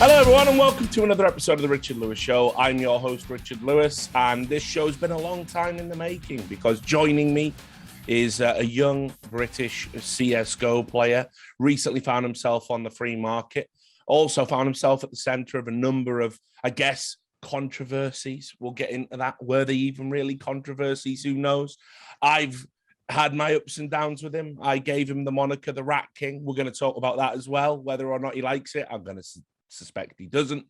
Hello, everyone, and welcome to another episode of The Richard Lewis Show. I'm your host, Richard Lewis, and this show's been a long time in the making because joining me is a young British CSGO player, recently found himself on the free market, also found himself at the center of a number of, I guess, controversies. We'll get into that. Were they even really controversies? Who knows? I've had my ups and downs with him. I gave him the moniker the Rat King. We're going to talk about that as well, whether or not he likes it. I'm going to suspect he doesn't,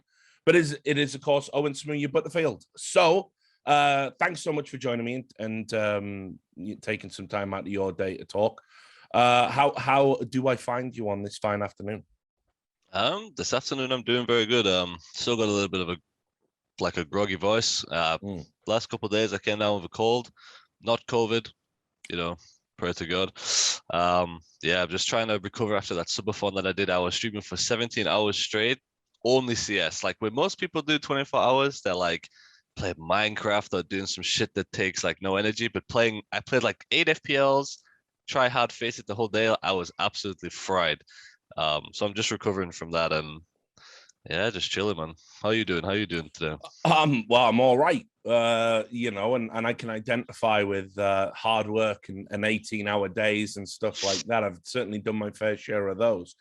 but it is of course Owen Smooya Butterfield. So thanks so much for joining me and taking some time out of your day to talk. How do I find you on this fine afternoon? This afternoon I'm doing very good. Still got a little bit of a groggy voice. Last couple of days I came down with a cold, not COVID, pray to God. I'm just trying to recover after that subathon that I did. I was streaming for 17 hours straight, only CS. Like when most people do 24 hours, they're like playing Minecraft or doing some shit that takes like no energy. But I played like 8 FPLs, try hard, face it the whole day. I was absolutely fried. So I'm just recovering from that and just chilling, man. How you doing? How you doing today? Well, I'm all right. And I can identify with hard work and 18-hour days and stuff like that. I've certainly done my fair share of those.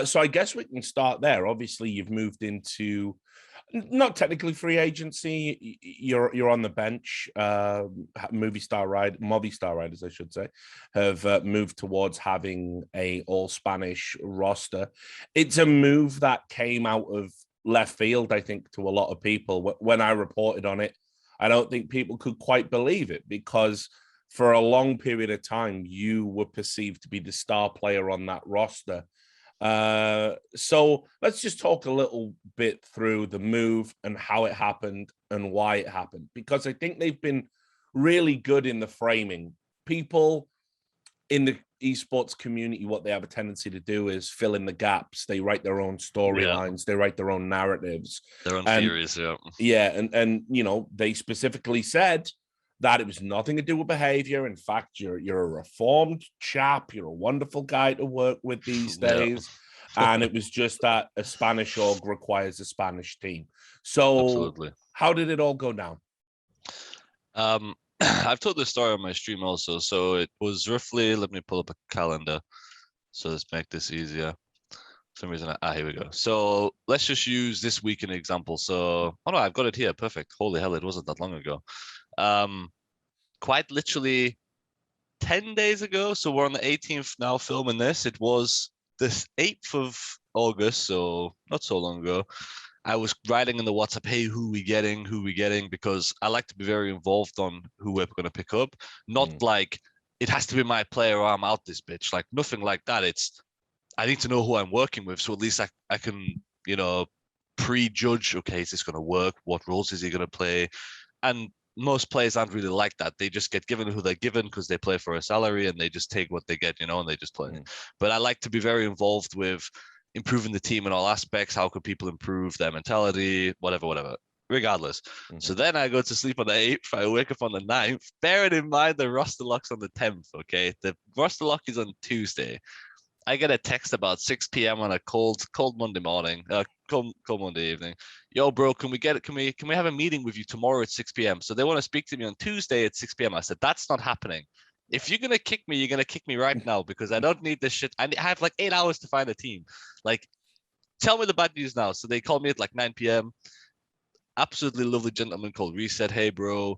So I guess we can start there. Obviously, you've moved into not technically free agency. You're on the bench. Movistar Riders, I should say, have moved towards having a all Spanish roster. It's a move that came out of left field, I think, to a lot of people. When I reported on it, I don't think people could quite believe it because for a long period of time, you were perceived to be the star player on that roster. So let's just talk a little bit through the move and how it happened and why it happened, because I think they've been really good in the framing. People in the esports community, what they have a tendency to do is fill in the gaps. They write their own storylines, they write their own narratives, their own theories. And they specifically said that it was nothing to do with behavior. In fact, you're a reformed chap. You're a wonderful guy to work with these days. And it was just that a Spanish org requires a Spanish team. So absolutely. How did it all go down? I've told this story on my stream also. So it was roughly, let me pull up a calendar. So let's make this easier. For some reason, here we go. So let's just use this week an example. So, oh no, I've got it here. Perfect. Holy hell, it wasn't that long ago. Quite literally 10 days ago. So we're on the 18th now filming this. It was this 8th of August, so not so long ago. I was writing in the WhatsApp, hey, who we getting? Because I like to be very involved on who we're going to pick up. Not like it has to be my player or I'm out this bitch. Like nothing like that. It's I need to know who I'm working with. So at least I can, prejudge, okay, is this going to work? What roles is he going to play? And most players aren't really like that. They just get given who they're given because they play for a salary and they just take what they get, and they just play. But I like to be very involved with improving the team in all aspects. How could people improve their mentality, whatever, regardless. So then I go to sleep on the 8th. I wake up on the 9th. Bearing in mind the roster lock's on the 10th, okay? The roster lock is on Tuesday. I get a text about 6 p.m. on a cold Monday morning, cold Monday evening. Yo, bro, can we have a meeting with you tomorrow at 6 p.m.? So they want to speak to me on Tuesday at 6 p.m. I said, that's not happening. If you're going to kick me, you're going to kick me right now because I don't need this shit. I have like 8 hours to find a team. Like, tell me the bad news now. So they called me at like 9 p.m. Absolutely lovely gentleman called Reese said, hey, bro,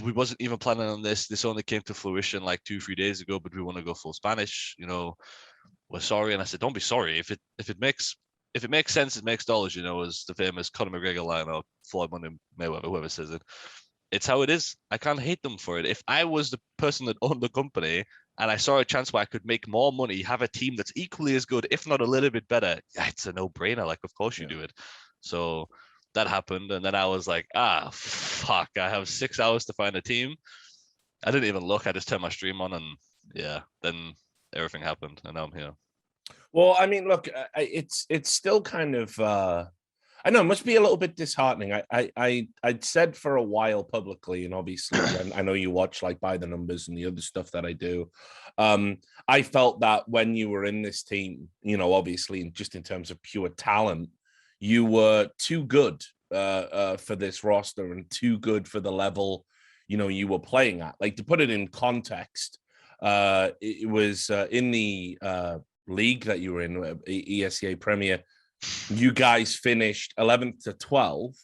we wasn't even planning on this. This only came to fruition like 2-3 days ago, but we want to go full Spanish. We're sorry. And I said, don't be sorry. If it makes sense, it makes dollars, as the famous Conor McGregor line or Floyd Mayweather, whoever says it. It's how it is. I can't hate them for it. If I was the person that owned the company and I saw a chance where I could make more money, have a team that's equally as good, if not a little bit better, it's a no-brainer. Like, of course you do it. So that happened. And then I was like, fuck, I have 6 hours to find a team. I didn't even look. I just turned my stream on and then everything happened and now I'm here. Well, I mean, look, it's still kind of I know it must be a little bit disheartening. I'd said for a while publicly, and obviously, I know you watch like By the Numbers and the other stuff that I do. I felt that when you were in this team, obviously, just in terms of pure talent, you were too good for this roster and too good for the level, you were playing at. Like, to put it in context, it was in the league that you were in, ESEA Premier. You guys finished 11th to 12th,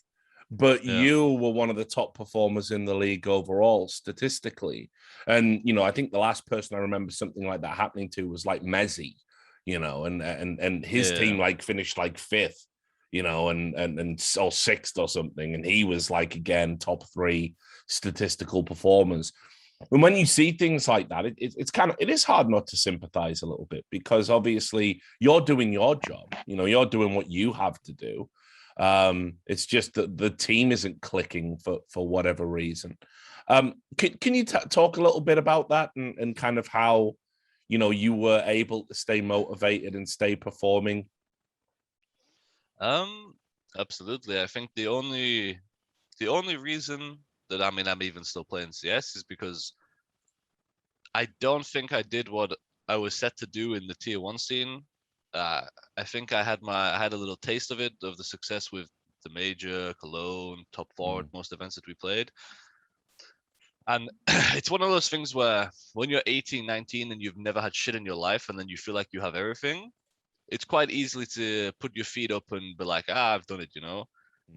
but you were one of the top performers in the league overall statistically. And, I think the last person I remember something like that happening to was like Messi, and his team like finished like 5th, and or 6th or something. And he was like, again, top 3 statistical performers. And when you see things like that, it is hard not to sympathize a little bit, because obviously you're doing your job, you're doing what you have to do. It's just that the team isn't clicking for whatever reason. Can you talk a little bit about that and kind of how, you were able to stay motivated and stay performing? Absolutely. I think the only reason that I'm even still playing CS is because I don't think I did what I was set to do in the tier 1 scene. I think I had a little taste of it, of the success with the major, Cologne, top 4 at most events that we played. And it's one of those things where when you're 18, 19 and you've never had shit in your life, and then you feel like you have everything, it's quite easily to put your feet up and be like, I've done it,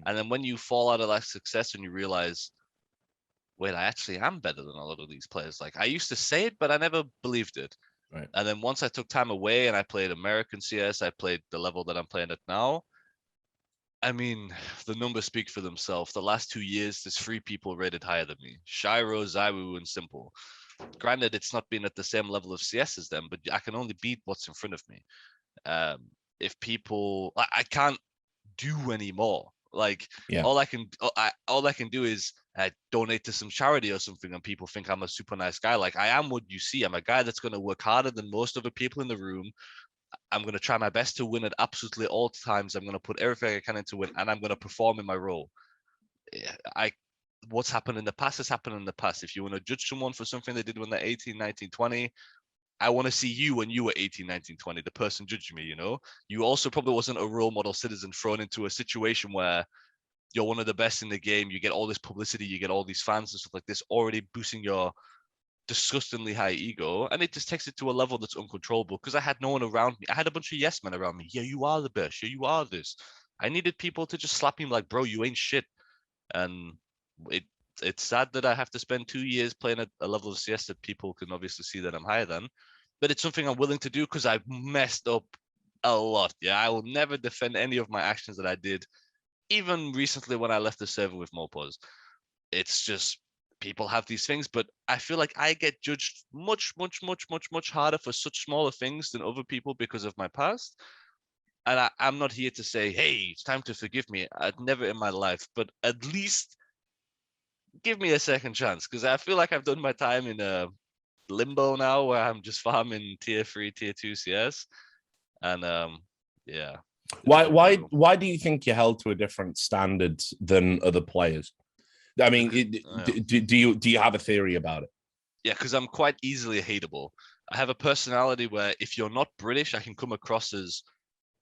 And then when you fall out of that success and you realize, wait, I actually am better than a lot of these players. Like, I used to say it, but I never believed it. Right. And then once I took time away and I played American CS, I played the level that I'm playing at now. I mean, the numbers speak for themselves. The last 2 years, there's 3 people rated higher than me: Shiro, Zaiwu, and Simple. Granted, it's not been at the same level of CS as them, but I can only beat what's in front of me. If people, I can't do anymore. Like, all I can do is donate to some charity or something, and people think I'm a super nice guy. Like, I am what you see. I'm a guy that's going to work harder than most other people in the room. I'm going to try my best to win at absolutely all times. I'm going to put everything I can into win, and I'm going to perform in my role. What's happened in the past has happened in the past. If you want to judge someone for something they did when they're 18, 19, 20, I want to see you when you were 18, 19, 20, the person judging me, You also probably wasn't a role model citizen thrown into a situation where you're one of the best in the game. You get all this publicity, you get all these fans and stuff like this, already boosting your disgustingly high ego. And it just takes it to a level that's uncontrollable, because I had no one around me. I had a bunch of yes men around me. Yeah, you are the best. Yeah, you are this. I needed people to just slap me like, bro, you ain't shit. And it's sad that I have to spend 2 years playing at a level of CS that people can obviously see that I'm higher than. But it's something I'm willing to do because I've messed up a lot. Yeah, I will never defend any of my actions that I did, even recently when I left the server with Mopos. It's just, people have these things, but I feel like I get judged much, much, much, much, much harder for such smaller things than other people because of my past. And I'm not here to say, hey, it's time to forgive me. I'd never in my life, but at least give me a second chance, because I feel like I've done my time in a limbo now where I'm just farming tier 3, tier 2 CS. And yeah. Why do you think you're held to a different standard than other players? I mean, do you have a theory about it? Yeah, because I'm quite easily hateable. I have a personality where if you're not British, I can come across as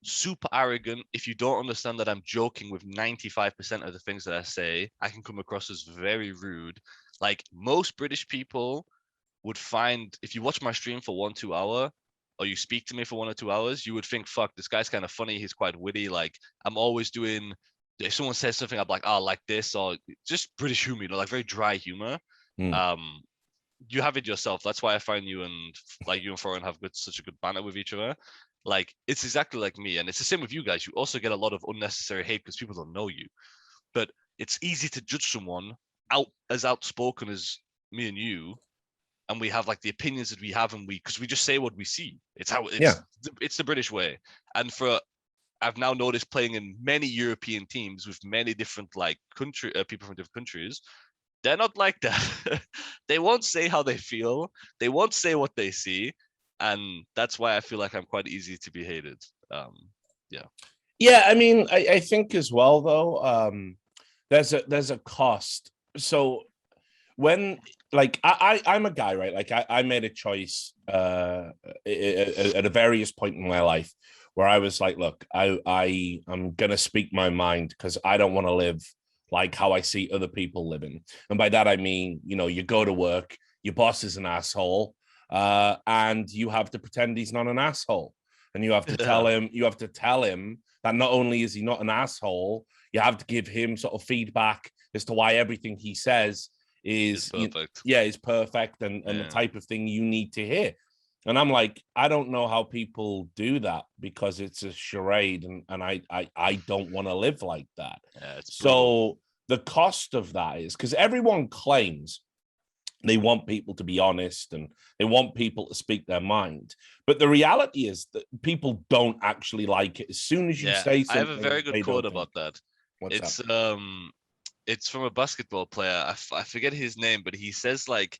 super arrogant. If you don't understand that I'm joking with 95% of the things that I say, I can come across as very rude. Like, most British people would find, if you watch my stream for 1-2 hour, or you speak to me for 1 or 2 hours, you would think, fuck, this guy's kind of funny. He's quite witty. Like, I'm always doing, if someone says something, I'm like, oh, like this, or just British humor, like very dry humor. You have it yourself. That's why I find you and Foreign have such a good banter with each other. Like, it's exactly like me. And it's the same with you guys. You also get a lot of unnecessary hate because people don't know you. But it's easy to judge someone as outspoken as me and you, and we have like the opinions that we have, and because we just say what we see. It's the British way. And I've now noticed playing in many European teams with many different people from different countries, they're not like that. They won't say how they feel. They won't say what they see. And that's why I feel like I'm quite easy to be hated. Yeah. Yeah, I mean, I think as well though, there's a cost. So when like I'm a guy, right? Like I made a choice at a various point in my life where I was like, look, I'm gonna speak my mind because I don't want to live like how I see other people living. And by that I mean, you go to work, your boss is an asshole, and you have to pretend he's not an asshole. And you have to tell him that not only is he not an asshole, you have to give him sort of feedback as to why everything he says It's is perfect. is perfect and the Yeah. type of thing you need to hear. And I'm like, I don't know how people do that because it's a charade, and I don't want to live like that. Yeah, it's brutal. So the cost of that is because everyone claims they want people to be honest and they want people to speak their mind. But the reality is that people don't actually like it. As soon as you Yeah, say I have a very something, good they quote don't think. about that. What's that? It's from a basketball player. I forget his name, but he says like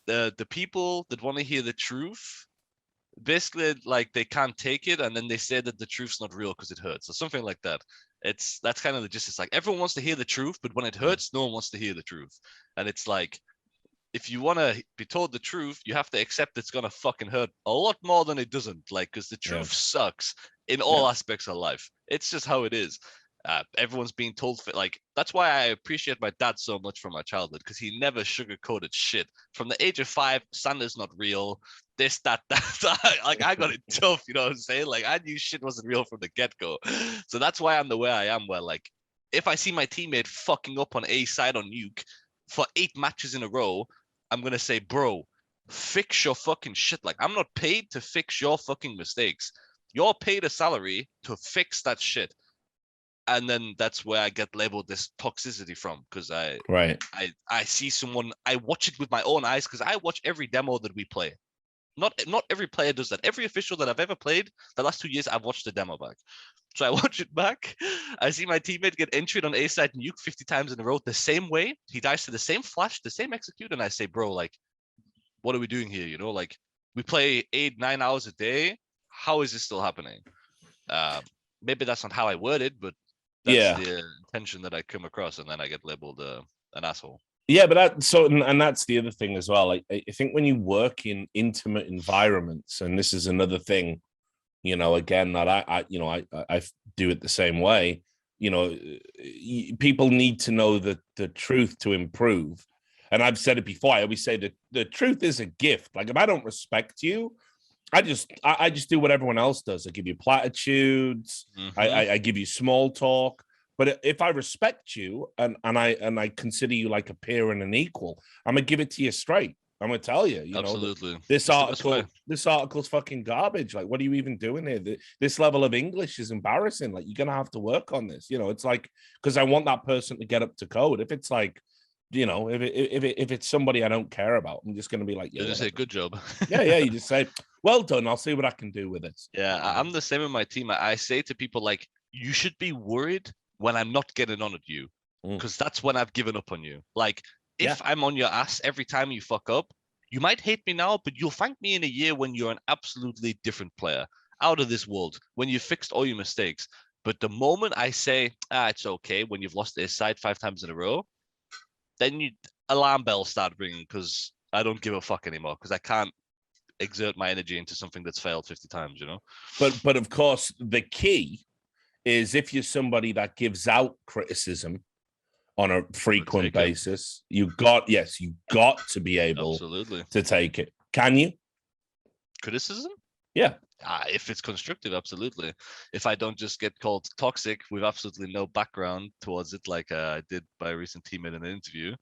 the people that want to hear the truth, basically like they can't take it, and then they say that the truth's not real because it hurts or something like that. That's kind of the gist. It's like everyone wants to hear the truth, but when it hurts, no one wants to hear the truth. And it's like if you want to be told the truth, you have to accept it's gonna fucking hurt a lot more than it doesn't. Like, because the Yeah. truth sucks in Yeah. all aspects of life. It's just how it is. Everyone's being told like that's why I appreciate my dad so much from my childhood because he never sugarcoated shit. From the age of 5, Santa's not real. This, that. Like I got it tough, you know what I'm saying? Like I knew shit wasn't real from the get go. So that's why I'm the way I am. Where like if I see my teammate fucking up on A side on nuke for 8 matches in a row, I'm gonna say, bro, fix your fucking shit. Like, I'm not paid to fix your fucking mistakes. You're paid a salary to fix that shit. And then that's where I get labeled this toxicity from, because Right. I see someone, I watch it with my own eyes, because I watch every demo that we play. Not every player does that. Every official that I've ever played, the last 2 years, I've watched the demo back. So I watch it back. I see my teammate get entry on A side nuke 50 times in a row the same way. He dies to the same flash, the same execute, and I say, bro, like, what are we doing here? You know, like we play 8-9 hours a day. How is this still happening? Uh, Maybe that's not how I word it, but that's Yeah. the intention that I come across, and then I get labeled an asshole. Yeah, but and that's the other thing as well. I think when you work in intimate environments, and this is another thing, again that I do it the same way. People need to know the truth to improve. And I've said it before. I always say that the truth is a gift. Like if I don't respect you, I just do what everyone else does. I give you platitudes. Mm-hmm. I give you small talk. But if I respect you and I consider you like a peer and an equal, I'm gonna give it to you straight. I'm gonna tell you, Absolutely. this It's the best way. article's fucking garbage. Like, what are you even doing here? This level of English is embarrassing. Like, you're gonna have to work on this. It's like because I want that person to get up to code. If it's like, if it's somebody I don't care about, I'm just gonna be like, yeah, You just say whatever. good job. Yeah. You just say, well done. I'll see what I can do with this. Yeah, I'm the same in my team. I say to people like, you should be worried when I'm not getting on at you, Mm. because that's when I've given up on you. Like, Yeah. if I'm on your ass every time you fuck up, you might hate me now, but you'll thank me in a year when you're an absolutely different player, out of this world, when you fixed all your mistakes. But the moment I say, it's okay, when you've lost this side 5 times in a row, then alarm bells start ringing because I don't give a fuck anymore because I can't exert my energy into something that's failed 50 times, you know? But of course, the key is if you're somebody that gives out criticism on a frequent Take it. basis, you got to be able Absolutely. to take it. Can you? Criticism? Yeah. If it's constructive, absolutely. If I don't just get called toxic with absolutely no background towards it, like I did by a recent teammate in an interview,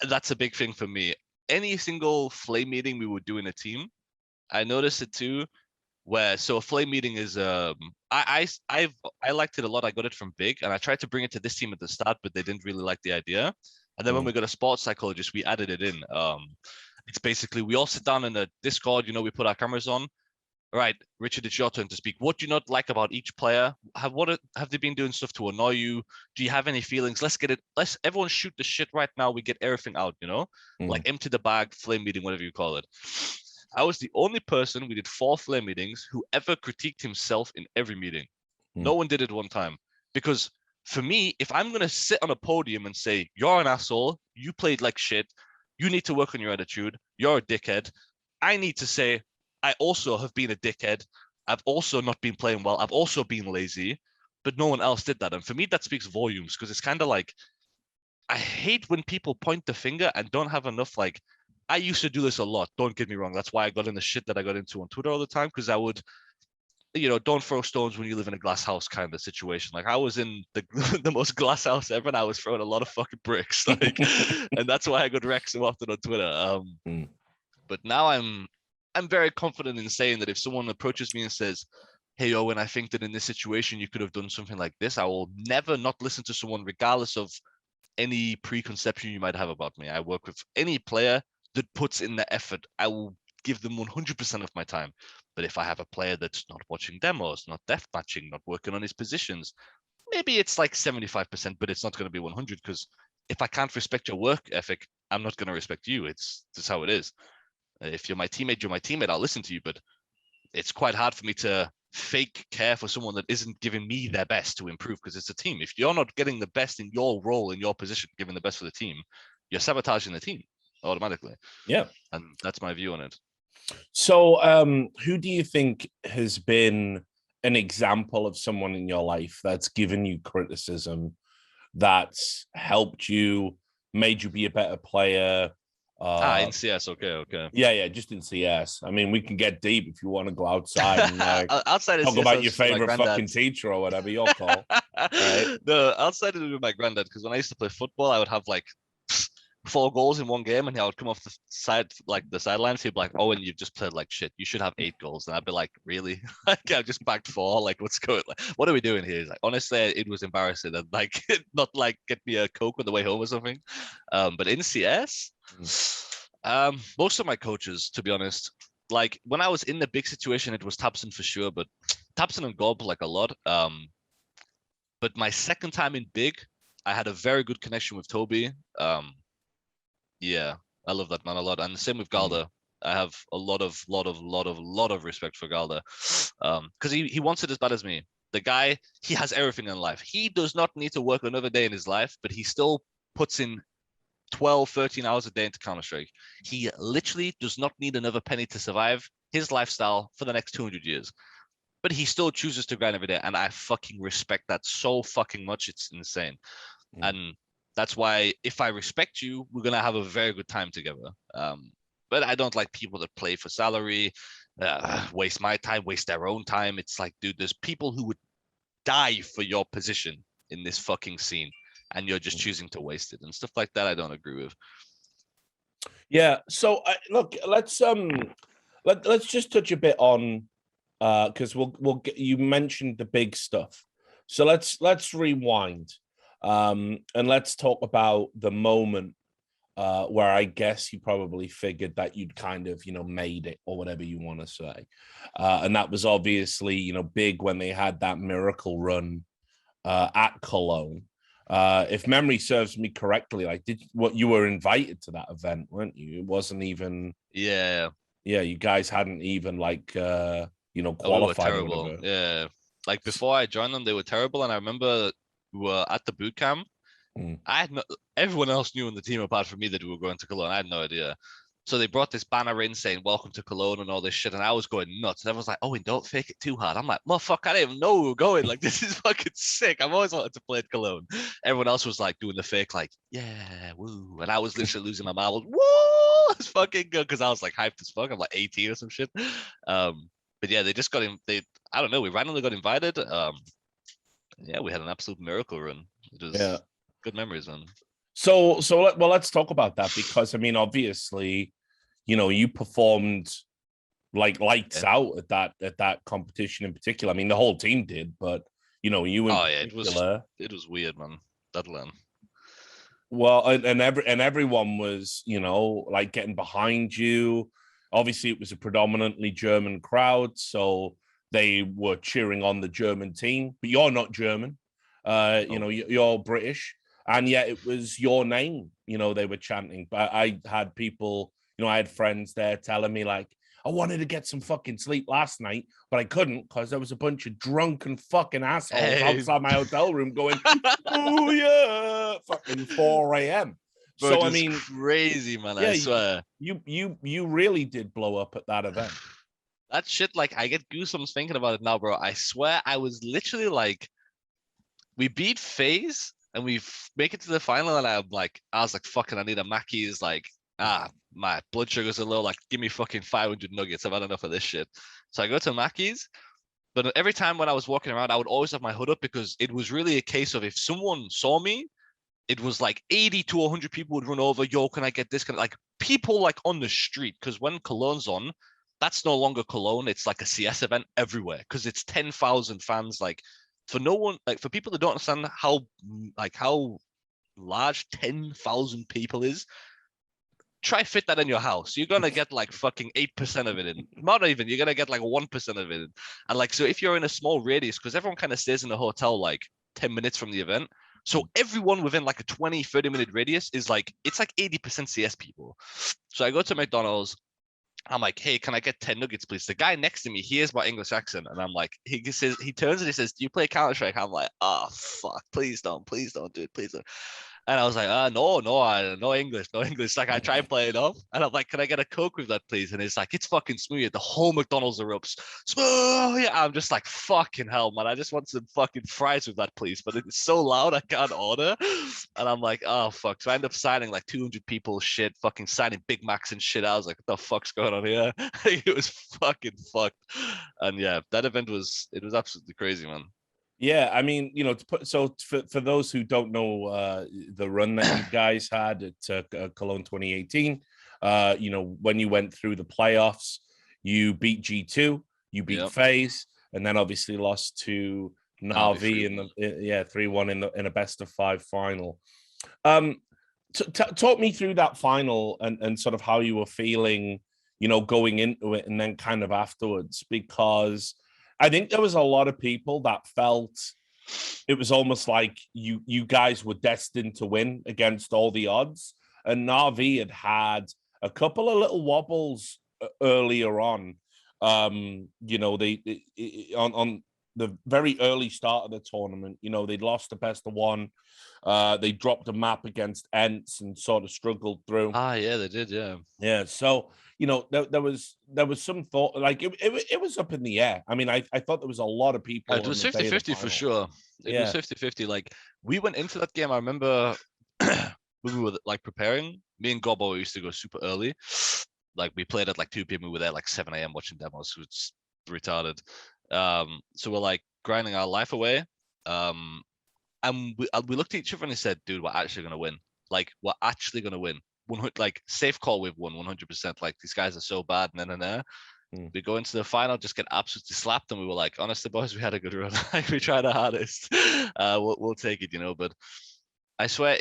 that's a big thing for me. Any single flame meeting we would do in a team, I noticed it too. So a flame meeting is I liked it a lot. I got it from Big, and I tried to bring it to this team at the start, but they didn't really like the idea. And then when we got a sports psychologist, we added it in. It's basically we all sit down in a Discord. We put our cameras on. All right, Richard, it's your turn to speak. What do you not like about each player? Have they been doing stuff to annoy you? Do you have any feelings? Let's everyone shoot the shit right now. We get everything out, Mm. like empty the bag, flame meeting, whatever you call it. I was the only person, we did 4 flare meetings, who ever critiqued himself in every meeting. No one did it one time. Because for me, if I'm going to sit on a podium and say, you're an asshole, you played like shit, you need to work on your attitude, you're a dickhead, I need to say, I also have been a dickhead. I've also not been playing well. I've also been lazy, but no one else did that. And for me, that speaks volumes because it's kind of like, I hate when people point the finger and don't have enough. Like, I used to do this a lot. Don't get me wrong. That's why I got in the shit that I got into on Twitter all the time, because I would, don't throw stones when you live in a glass house kind of situation. Like, I was in the the most glass house ever, and I was throwing a lot of fucking bricks. Like, and that's why I got wrecked so often on Twitter. But now I'm very confident in saying that if someone approaches me and says, hey, Owen, I think that in this situation you could have done something like this, I will never not listen to someone regardless of any preconception you might have about me. I work with any player that puts in the effort. I will give them 100% of my time. But if I have a player that's not watching demos, not death matching, not working on his positions, maybe it's like 75%, but it's not going to be 100, because if I can't respect your work ethic, I'm not going to respect you. It's just how it is. If you're my teammate, you're my teammate. I'll listen to you, but it's quite hard for me to fake care for someone that isn't giving me their best to improve, because it's a team. If you're not getting the best in your role, in your position, giving the best for the team, you're sabotaging the team automatically. Yeah. And that's my view on it. So who do you think has been an example of someone in your life that's given you criticism, that's helped you, made you be a better player? In CS, okay. Yeah, just in CS. I mean, we can get deep if you want to go outside and like outside of talk CS, about your favorite fucking teacher or whatever, your call. Right? No, outside of it with my granddad, because when I used to play football, I would have like 4 goals in one game, and I would come off the side, like the sidelines. He'd be like, "Owen, you've just played like shit. You should have 8 goals." And I'd be like, "Really? Like, I've just backed 4. Like, what's going? Like, what are we doing here?" He's like, honestly, it was embarrassing, and like, not like get me a Coke on the way home or something. But in CS, most of my coaches, to be honest, like when I was in the big situation, it was Tapson for sure, but Tapson and Gob like a lot. But my second time in big, I had a very good connection with Toby. Yeah, I love that man a lot, and the same with Galda. I have a lot of respect for Galda, because he wants it as bad as me. The guy, he has everything in life. He does not need to work another day in his life, but he still puts in 12, 13 hours a day into Counter-Strike. He literally does not need another penny to survive his lifestyle for the next 200 years. But he still chooses to grind every day, and I fucking respect that so fucking much. It's insane. And that's why if I respect you, we're going to have a very good time together. But I don't like people that play for salary, waste my time, waste their own time. It's like, dude, there's people who would die for your position in this fucking scene, and you're just choosing to waste it and stuff like that. I don't agree with. Yeah. So look, let's just touch a bit on because we'll get, you mentioned the big stuff. So let's rewind and let's talk about the moment where I guess you probably figured that you'd kind of, made it or whatever you want to say. And that was obviously, big when they had that miracle run at Cologne. If memory serves me correctly, like you were invited to that event, weren't you? It wasn't even. Yeah. You guys hadn't even like qualified. We were terrible. Yeah. Like before I joined them, they were terrible. And I remember we were at the boot camp. I had everyone else knew in the team apart from me that we were going to Cologne. I had no idea. So they brought this banner in saying "Welcome to Cologne" and all this shit, and I was going nuts. And everyone's like, "Oh, and don't fake it too hard." I'm like, "Motherfucker, I didn't even know we were going. Like, this is fucking sick. I've always wanted to play at Cologne." Everyone else was like doing the fake, like, "Yeah, woo," and I was literally losing my mind. Woo, it's fucking good because I was like hyped as fuck. I'm like 18 or some shit. But yeah, they just got in. I don't know. We randomly got invited. Yeah, we had an absolute miracle run. It was good memories, man. So let's talk about that, because I mean, obviously, you performed like lights out at that competition in particular. I mean, the whole team did, but you in particular, it was weird, man. That LAN. Well, and everyone was, like getting behind you. Obviously, it was a predominantly German crowd, so they were cheering on the German team. But you're not German, you're British, and yet it was your name. They were chanting. But I had people, I had friends there telling me like, I wanted to get some fucking sleep last night, but I couldn't because there was a bunch of drunken fucking assholes outside my hotel room going, oh yeah, fucking 4 a.m. Bro, it So I was mean, crazy, man. yeah, I swear. you really did blow up at that event. That shit, like, I get goosebumps thinking about it now, bro. I swear I was literally like, we beat FaZe and we make it to the final, and I was like, fucking, I need a Mackey's. Like, my blood sugars are low. Like, give me fucking 500 nuggets. I've had enough of this shit. So I go to Mackey's, but every time when I was walking around, I would always have my hood up because it was really a case of if someone saw me, it was like 80 to 100 people would run over. Yo, can I get this? Like people like on the street, because when Cologne's on, that's no longer Cologne. It's like a CS event everywhere because it's 10,000 fans. Like for no one, like for people that don't understand how large 10,000 people is, try fit that in your house. You're gonna get like fucking 8% of it in. Not even. You're gonna get like 1% of it in. And like so, if you're in a small radius, because everyone kind of stays in a hotel like 10 minutes from the event. So everyone within like a 20, 30-minute radius is like, it's like 80% CS people. So I go to McDonald's. I'm like, hey, can I get 10 nuggets, please? The guy next to me, he hears my English accent. And I'm like, he turns and he says, do you play Counter-Strike? I'm like, oh, fuck, please don't do it, please don't. And I was like, no English, no English. Like I try and play it off, and I'm like, can I get a Coke with that, please? And it's like, it's fucking Smooya. The whole McDonald's erupts. Smooya. I'm just like, fucking hell, man. I just want some fucking fries with that, please. But it's so loud, I can't order. And I'm like, oh fuck. So I end up signing like 200 people shit, fucking signing Big Macs and shit. I was like, what the fuck's going on here? It was fucking fucked. And yeah, that event was absolutely crazy, man. Yeah, I mean, for those who don't know the run that you guys had at Cologne 2018, when you went through the playoffs, you beat G2, you beat FaZe, and then obviously lost to Na'Vi in the 3-1 in a best of 5 final. Talk me through that final and sort of how you were feeling, going into it and then kind of afterwards, because I think there was a lot of people that felt it was almost like you guys were destined to win against all the odds. And Na'Vi had a couple of little wobbles earlier on. They on the very early start of the tournament, they'd lost the best of 1. They dropped a map against Ents and sort of struggled through. Yeah, they did, yeah. So there was some thought, like it was up in the air. I mean, I thought there was a lot of people. It was 50-50 for sure. It was 50-50. Like we went into that game. I remember when we were like preparing. Me and Gobbo used to go super early. Like we played at like 2 p.m. We were there like 7 a.m. watching demos. It's retarded. So we're like grinding our life away. And we looked at each other and he said, dude, we're actually gonna win. Like we're actually gonna win. Like safe call, we've won 100%. Like these guys are so bad. We go into the final, just get absolutely slapped, and we were like, honestly, boys, we had a good run. Like we tried our hardest. We'll take it, But I swear,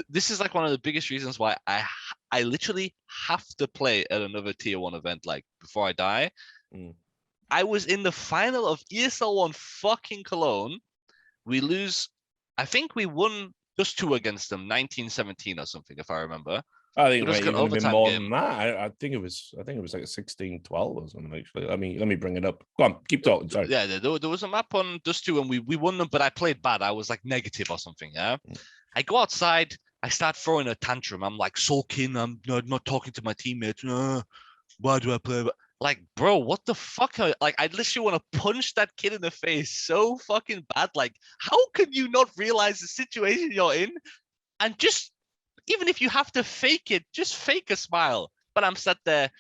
this is like one of the biggest reasons why I literally have to play at another tier 1 event, like before I die. I was in the final of ESL 1 fucking Cologne. We lose. I think we won just 2 against them, 19-17 or something, if I remember. I think it might even have been more than that. I think it was like a 16-12 or something, actually. Let me bring it up. Go on, keep talking. Sorry. Yeah, there was a map on Dust 2 and we won them, but I played bad. I was like negative or something, yeah? I go outside, I start throwing a tantrum. I'm like sulking, I'm not talking to my teammates. Why do I play? Like, bro, what the fuck? Like, I literally want to punch that kid in the face so fucking bad. Like, how can you not realize the situation you're in? And just, even if you have to fake it, just fake a smile. But I'm sat there,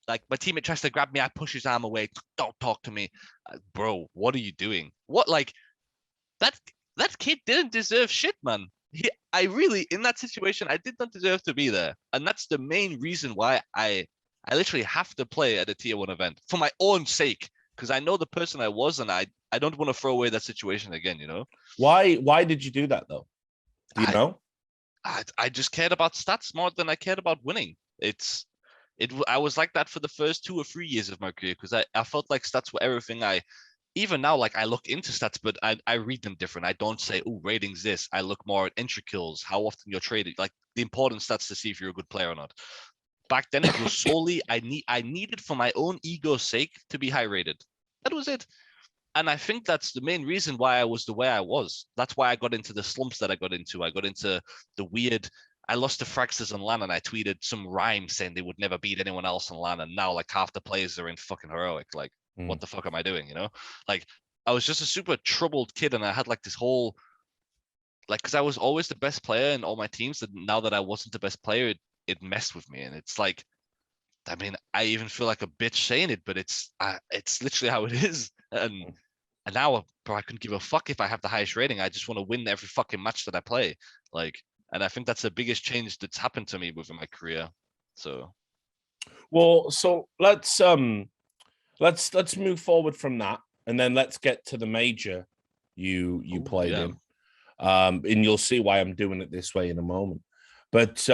like, my teammate tries to grab me. I push his arm away. Don't talk to me. Bro, what are you doing? What, like, that kid didn't deserve shit, man. I really, in that situation, I did not deserve to be there. And that's the main reason why I literally have to play at a tier 1 event for my own sake, because I know the person I was, and I don't want to throw away that situation again, Why did you do that, though? Do you know? I just cared about stats more than I cared about winning. I was like that for the first 2 or 3 years of my career, because I felt like stats were everything. Even now, like, I look into stats, but I read them different. I don't say, oh, ratings this. I look more at entry kills, how often you're traded, like the important stats to see if you're a good player or not. back then it was solely I needed for my own ego's sake to be high rated. That was it. And I think that's the main reason why I was the way I was. That's why I got into the slumps that I got into. I got into the weird. I lost to Fraxers on LAN and I tweeted some rhyme saying they would never beat anyone else on LAN. And now like half the players are in fucking heroic. Like, what the fuck am I doing? You know, like I was just a super troubled kid and I had like this whole, like, because I was always the best player in all my teams. And now that I wasn't the best player, it messed with me. And it's like, I mean, I even feel like a bitch saying it, but it's literally how it is. And now, bro, I couldn't give a fuck if I have the highest rating. I just want to win every fucking match that I play. Like, and I think that's the biggest change that's happened to me within my career. So, well, so let's move forward from that, and then let's get to the major you played in. And you'll see why I'm doing it this way in a moment. But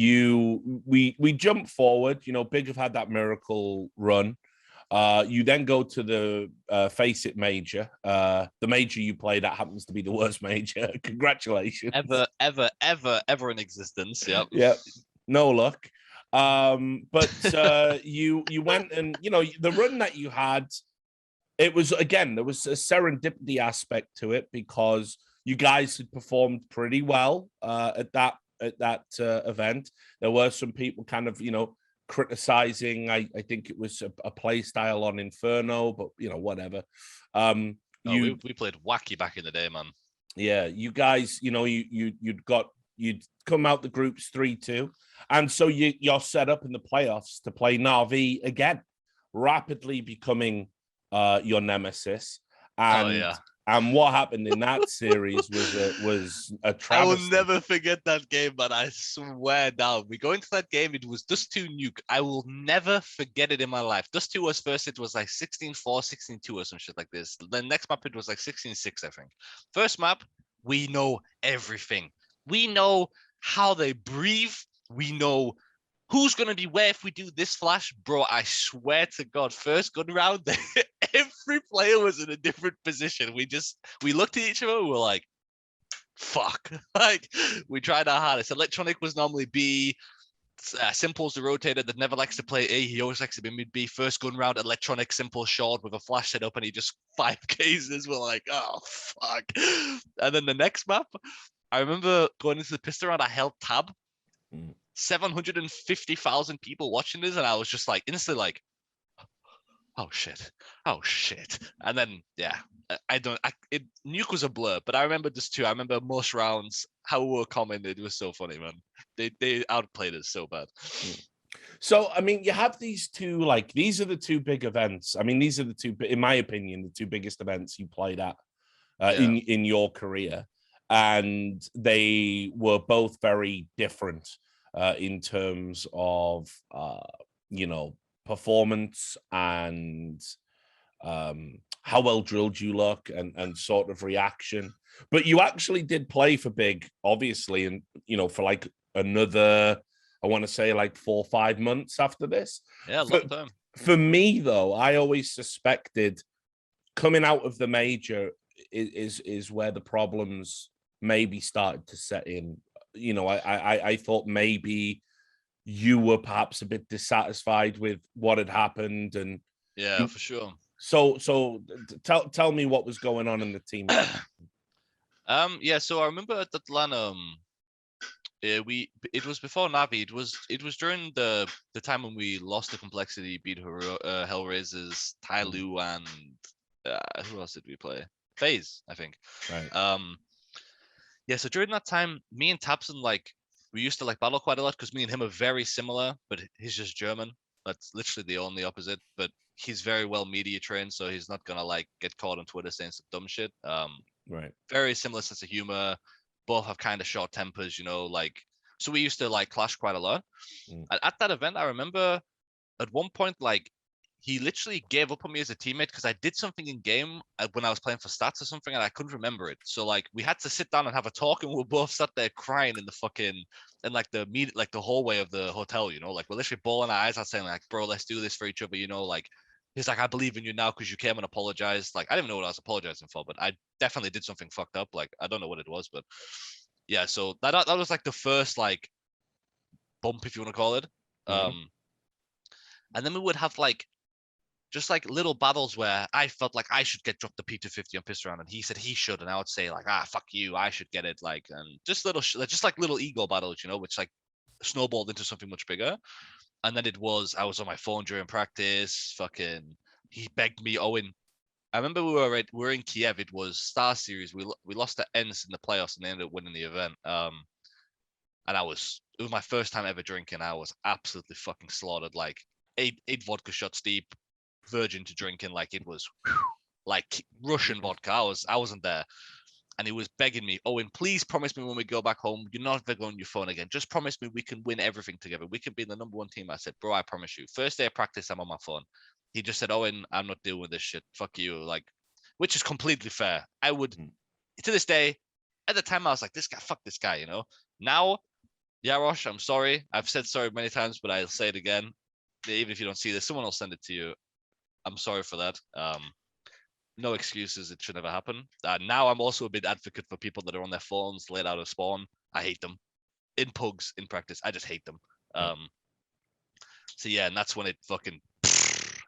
we jump forward. You know, Big have had that miracle run. You then go to the Face It major. The major you played at happens to be the worst major. Congratulations. Ever in existence. Yep. Yeah. No luck. But you went and, you know, the run that you had, it was, again, there was a serendipity aspect to it because you guys had performed pretty well at that event. There were some people kind of, you know, criticizing. I think it was a play style on Inferno, but you know, whatever. We played wacky back in the day, man. Yeah, you guys, you know, you'd come out the groups 3-2, and so you're set up in the playoffs to play Na'Vi again, rapidly becoming your nemesis. And and what happened in that series was a travesty. I will never forget that game, but I swear down. We go into that game, it was Dust 2 nuke. I will never forget it in my life. Dust 2 was first, it was like 16-4, 16-2 or some shit like this. The next map, it was like 16-6, I think. First map, we know everything. We know how they breathe. We know who's going to be where if we do this flash. Bro, I swear to God, first gun round, every player was in a different position. We looked at each other, we were like, fuck. Like, we tried our hardest. Electronic was normally B. Simple's the rotator that never likes to play A. He always likes to be mid B. First gun round, Electronic, Simple short with a flash set up, and he just 5 cases. We're like, oh, fuck. And then the next map, I remember going into the pistol round, I held tab. 750,000 people watching this, and I was just like instantly like, oh shit. And then nuke was a blur, but I remember this too. I remember most rounds, how we were commenting. It was so funny, man. They outplayed us so bad. So I mean, you have these two, like, these are the two big events. I mean, these are the two, in my opinion, the two biggest events you played at in your career, and they were both very different in terms of you know, performance and how well drilled you look and sort of reaction. But you actually did play for Big, obviously, and you know, for like another, I want to say like 4 or 5 months after this. Yeah, long time. For me, though, I always suspected coming out of the major is where the problems maybe started to set in. You know, I thought maybe you were perhaps a bit dissatisfied with what had happened, and yeah, for sure. So tell me what was going on in the team. Yeah, so I remember at Atlanta, it was before Navi. It was during the time when we lost the complexity, beat Hellraisers, Tai Lu, and who else did we play? FaZe, I think. Right. Yeah, so during that time, me and Tapson, like, we used to like battle quite a lot because me and him are very similar, but he's just German. That's literally the only opposite. But he's very well media trained, so he's not gonna like get caught on Twitter saying some dumb shit. Right. Very similar sense of humor. Both have kind of short tempers, you know, like, so we used to like clash quite a lot. At that event, I remember at one point, like, he literally gave up on me as a teammate because I did something in game when I was playing for stats or something, and I couldn't remember it. So like, we had to sit down and have a talk, and we were both sat there crying in the fucking like the hallway of the hotel, you know, like we're literally bawling our eyes out saying like, bro, let's do this for each other, you know, like. He's like, I believe in you now because you came and apologized. Like, I didn't know what I was apologizing for, but I definitely did something fucked up. Like, I don't know what it was, but yeah. So that was like the first like bump, if you want to call it. And then we would have like just like little battles where I felt like I should get dropped the P250 on piss round, and he said he should, and I would say like, fuck you, I should get it, like, and just just like little ego battles, which like snowballed into something much bigger. And then I was on my phone during practice, fucking, he begged me, Owen. I remember we were in Kiev. It was Star Series. We lost the ends in the playoffs, and they ended up winning the event. And it was my first time ever drinking. I was absolutely fucking slaughtered, like eight vodka shots deep, virgin to drinking, like it was like Russian vodka. I wasn't there, and he was begging me, Owen, please promise me when we go back home, you're not ever going on your phone again. Just promise me we can win everything together. We can be the number one team. I said, bro, I promise you. First day of practice, I'm on my phone. He just said, Owen, I'm not dealing with this shit. Fuck you. Like, which is completely fair. I would, to this day, at the time, I was like, this guy, fuck this guy, Now, Yarosh, I'm sorry. I've said sorry many times, but I'll say it again. Even if you don't see this, someone will send it to you. I'm sorry for that. No excuses. It should never happen. Now I'm also a big advocate for people that are on their phones late out of spawn. I hate them. In pugs, in practice, I just hate them. So yeah, and that's when it fucking.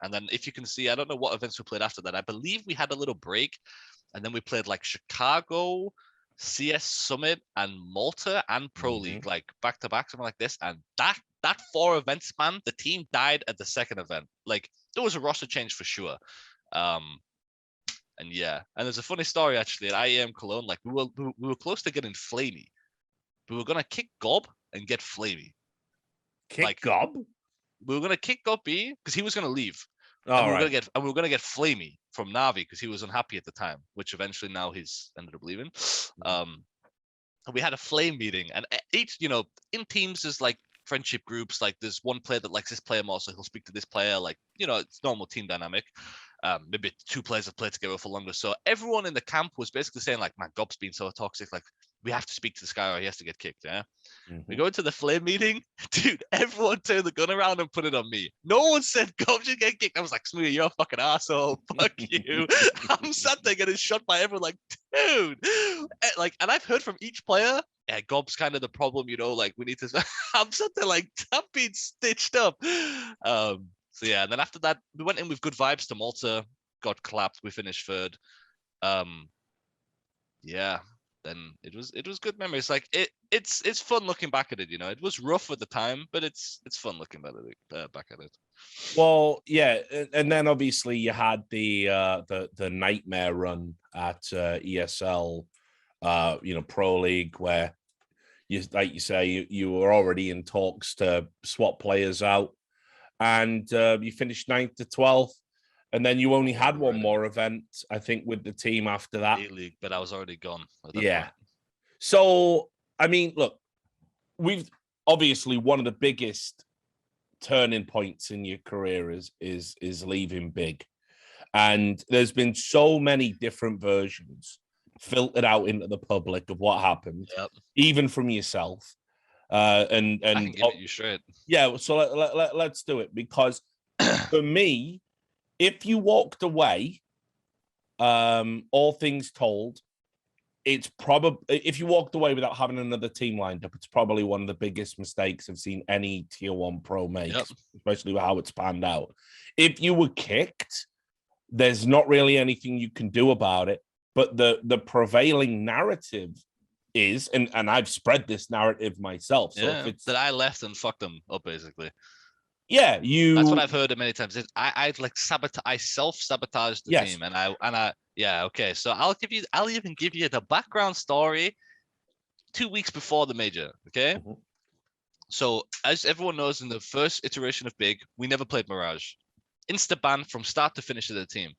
And then if you can see, I don't know what events we played after that. I believe we had a little break, and then we played like Chicago, CS Summit, and Malta and Pro League, like back to back, something like this. And that 4 events, man, the team died at the second event. Like there was a roster change for sure. And yeah, and there's a funny story actually at IEM Cologne. Like we were close to getting flamey. We were gonna kick Gob and get flamey. Kick Gob? We were gonna kick Gob B because he was gonna leave. And we were gonna get flamey from Navi because he was unhappy at the time, which eventually now he's ended up leaving. And we had a flame meeting, and each, in teams there's like friendship groups. Like there's one player that likes this player more, so he'll speak to this player. Like, it's normal team dynamic. Maybe 2 players have played together for longer. So everyone in the camp was basically saying like, man, Gob's been so toxic. Like we have to speak to this guy or he has to get kicked. Yeah. We go into the flame meeting, dude. Everyone turned the gun around and put it on me. No one said Gob should get kicked. I was like, Smooya, you're a fucking asshole. Fuck you. I'm sat there getting shot by everyone. Like, dude. Like, and I've heard from each player, yeah, Gob's kind of the problem. Like we need to. I'm sat there like, I'm being stitched up. So yeah, and then after that, we went in with good vibes to Malta, got clapped, we finished 3rd. Yeah, then it was good memories. Like it's fun looking back at it. It was rough at the time, but it's fun looking back at it. Well, yeah, and then obviously you had the nightmare run at ESL, Pro League, where you say you were already in talks to swap players out. And you finished 9th to 12th, and then you only had one more event, I think, with the team after that. A-League, but I was already gone at that point. So, I mean, look, we've obviously one of the biggest turning points in your career is leaving big. And there's been so many different versions filtered out into the public of what happened, even from yourself. And I can give it you straight. Yeah, so let's do it, because for me, if you walked away, all things told, it's probably, if you walked away without having another team lined up, it's probably one of the biggest mistakes I've seen any tier 1 pro make, especially with how it's panned out. If you were kicked, there's not really anything you can do about it, but the prevailing narrative is, and I've spread this narrative myself. So if it's that I left and fucked them up, basically. Yeah, that's what I've heard many times. I've like I self-sabotaged the team, and I okay. So I'll even give you the background story 2 weeks before the major. Okay. So as everyone knows, in the first iteration of Big, we never played Mirage. Insta ban from start to finish of the team.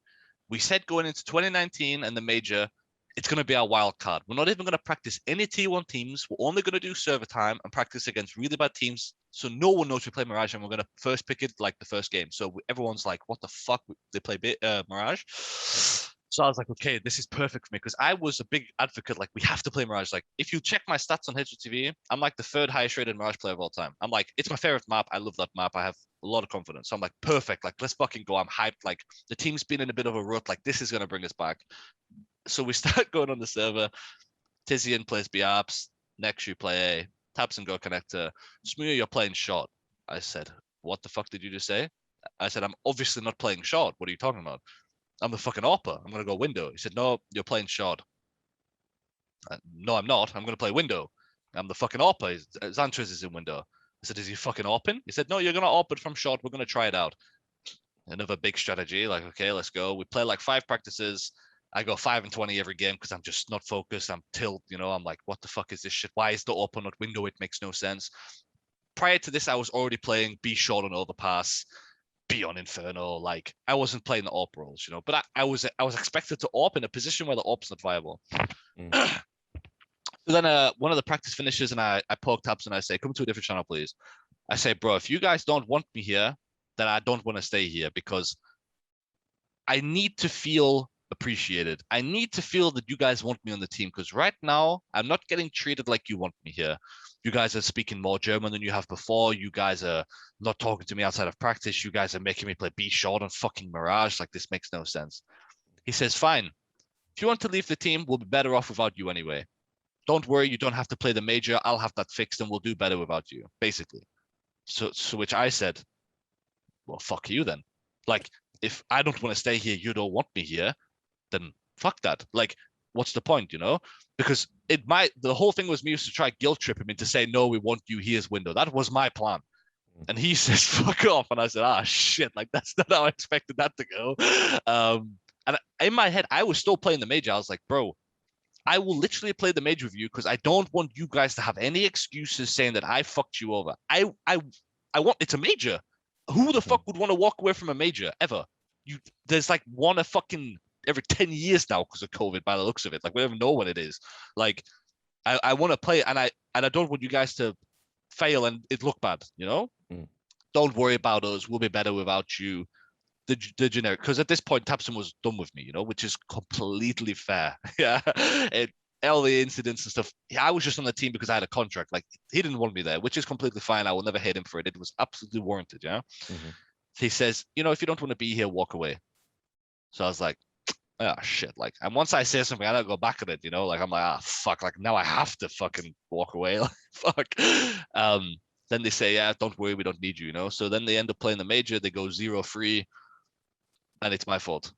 We said going into 2019 and the major, it's going to be our wild card. We're not even going to practice any tier 1 teams. We're only going to do server time and practice against really bad teams. So no one knows we play Mirage, and we're going to first pick it like the first game. So everyone's like, what the fuck? They play Mirage? So I was like, okay, this is perfect for me, because I was a big advocate. Like, we have to play Mirage. Like, if you check my stats on HLTV, I'm like the 3rd highest rated Mirage player of all time. I'm like, it's my favorite map. I love that map. I have a lot of confidence. So I'm like, perfect. Like, let's fucking go. I'm hyped. Like, the team's been in a bit of a rut. Like, this is going to bring us back. So we start going on the server. Tizian plays B-Arps. Next, you play A. Tabs and Go connector. Smooya, you're playing short. I said, what the fuck did you just say? I said, I'm obviously not playing short. What are you talking about? I'm the fucking AWPer. I'm going to go window. He said, no, you're playing short. No, I'm not. I'm going to play window. I'm the fucking AWPer. Xantris is in window. I said, is he fucking AWPing? He said, no, you're going to AWP it from short. We're going to try it out. Another big strategy. Like, okay, let's go. We play like 5 practices. I go 5 and 20 every game because I'm just not focused. I'm tilt, you know, I'm like, what the fuck is this shit? Why is the AWP not window? It makes no sense. Prior to this, I was already playing B short on overpass, B on Inferno. Like, I wasn't playing the AWP roles, you know, but I was expected to AWP in a position where the AWP's not viable. Mm. So then one of the practice finishes, and I poke tabs and I say, come to a different channel, please. I say, bro, if you guys don't want me here, then I don't want to stay here because I need to feel appreciated. I need to feel that you guys want me on the team because right now I'm not getting treated like you want me here. You guys are speaking more German than you have before. You guys are not talking to me outside of practice. You guys are making me play B short on fucking Mirage. Like, this makes no sense. He says, fine. If you want to leave the team, we'll be better off without you anyway. Don't worry, you don't have to play the major. I'll have that fixed and we'll do better without you, basically. So which I said, well, fuck you then. Like, if I don't want to stay here, you don't want me here, then fuck that. Like, what's the point, you know? Because the whole thing was me used to try guilt trip him into saying, no, we want you here's window. That was my plan. And he says, fuck off. And I said, shit, like, that's not how I expected that to go. And in my head, I was still playing the major. I was like, bro, I will literally play the major with you because I don't want you guys to have any excuses saying that I fucked you over. I want, it's a major. Who the fuck would want to walk away from a major ever? There's like one a fucking every 10 years now because of COVID by the looks of it. Like, we don't even know when it is. Like, I want to play and I don't want you guys to fail and it look bad, you know? Don't worry about us. We'll be better without you. The generic, because at this point Tapson was done with me, you know, which is completely fair. Yeah, all the incidents and stuff. I was just on the team because I had a contract. Like, he didn't want me there, which is completely fine. I will never hate him for it. It was absolutely warranted. Yeah. He says, you know, if you don't want to be here, walk away. So I was like, shit. Like, and once I say something, I don't go back on it. You know, like, I'm like, fuck. Like, now I have to fucking walk away. Like, fuck. Then they say, yeah, don't worry, we don't need you. You know. So then they end up playing the major. They go 0-3. And it's my fault.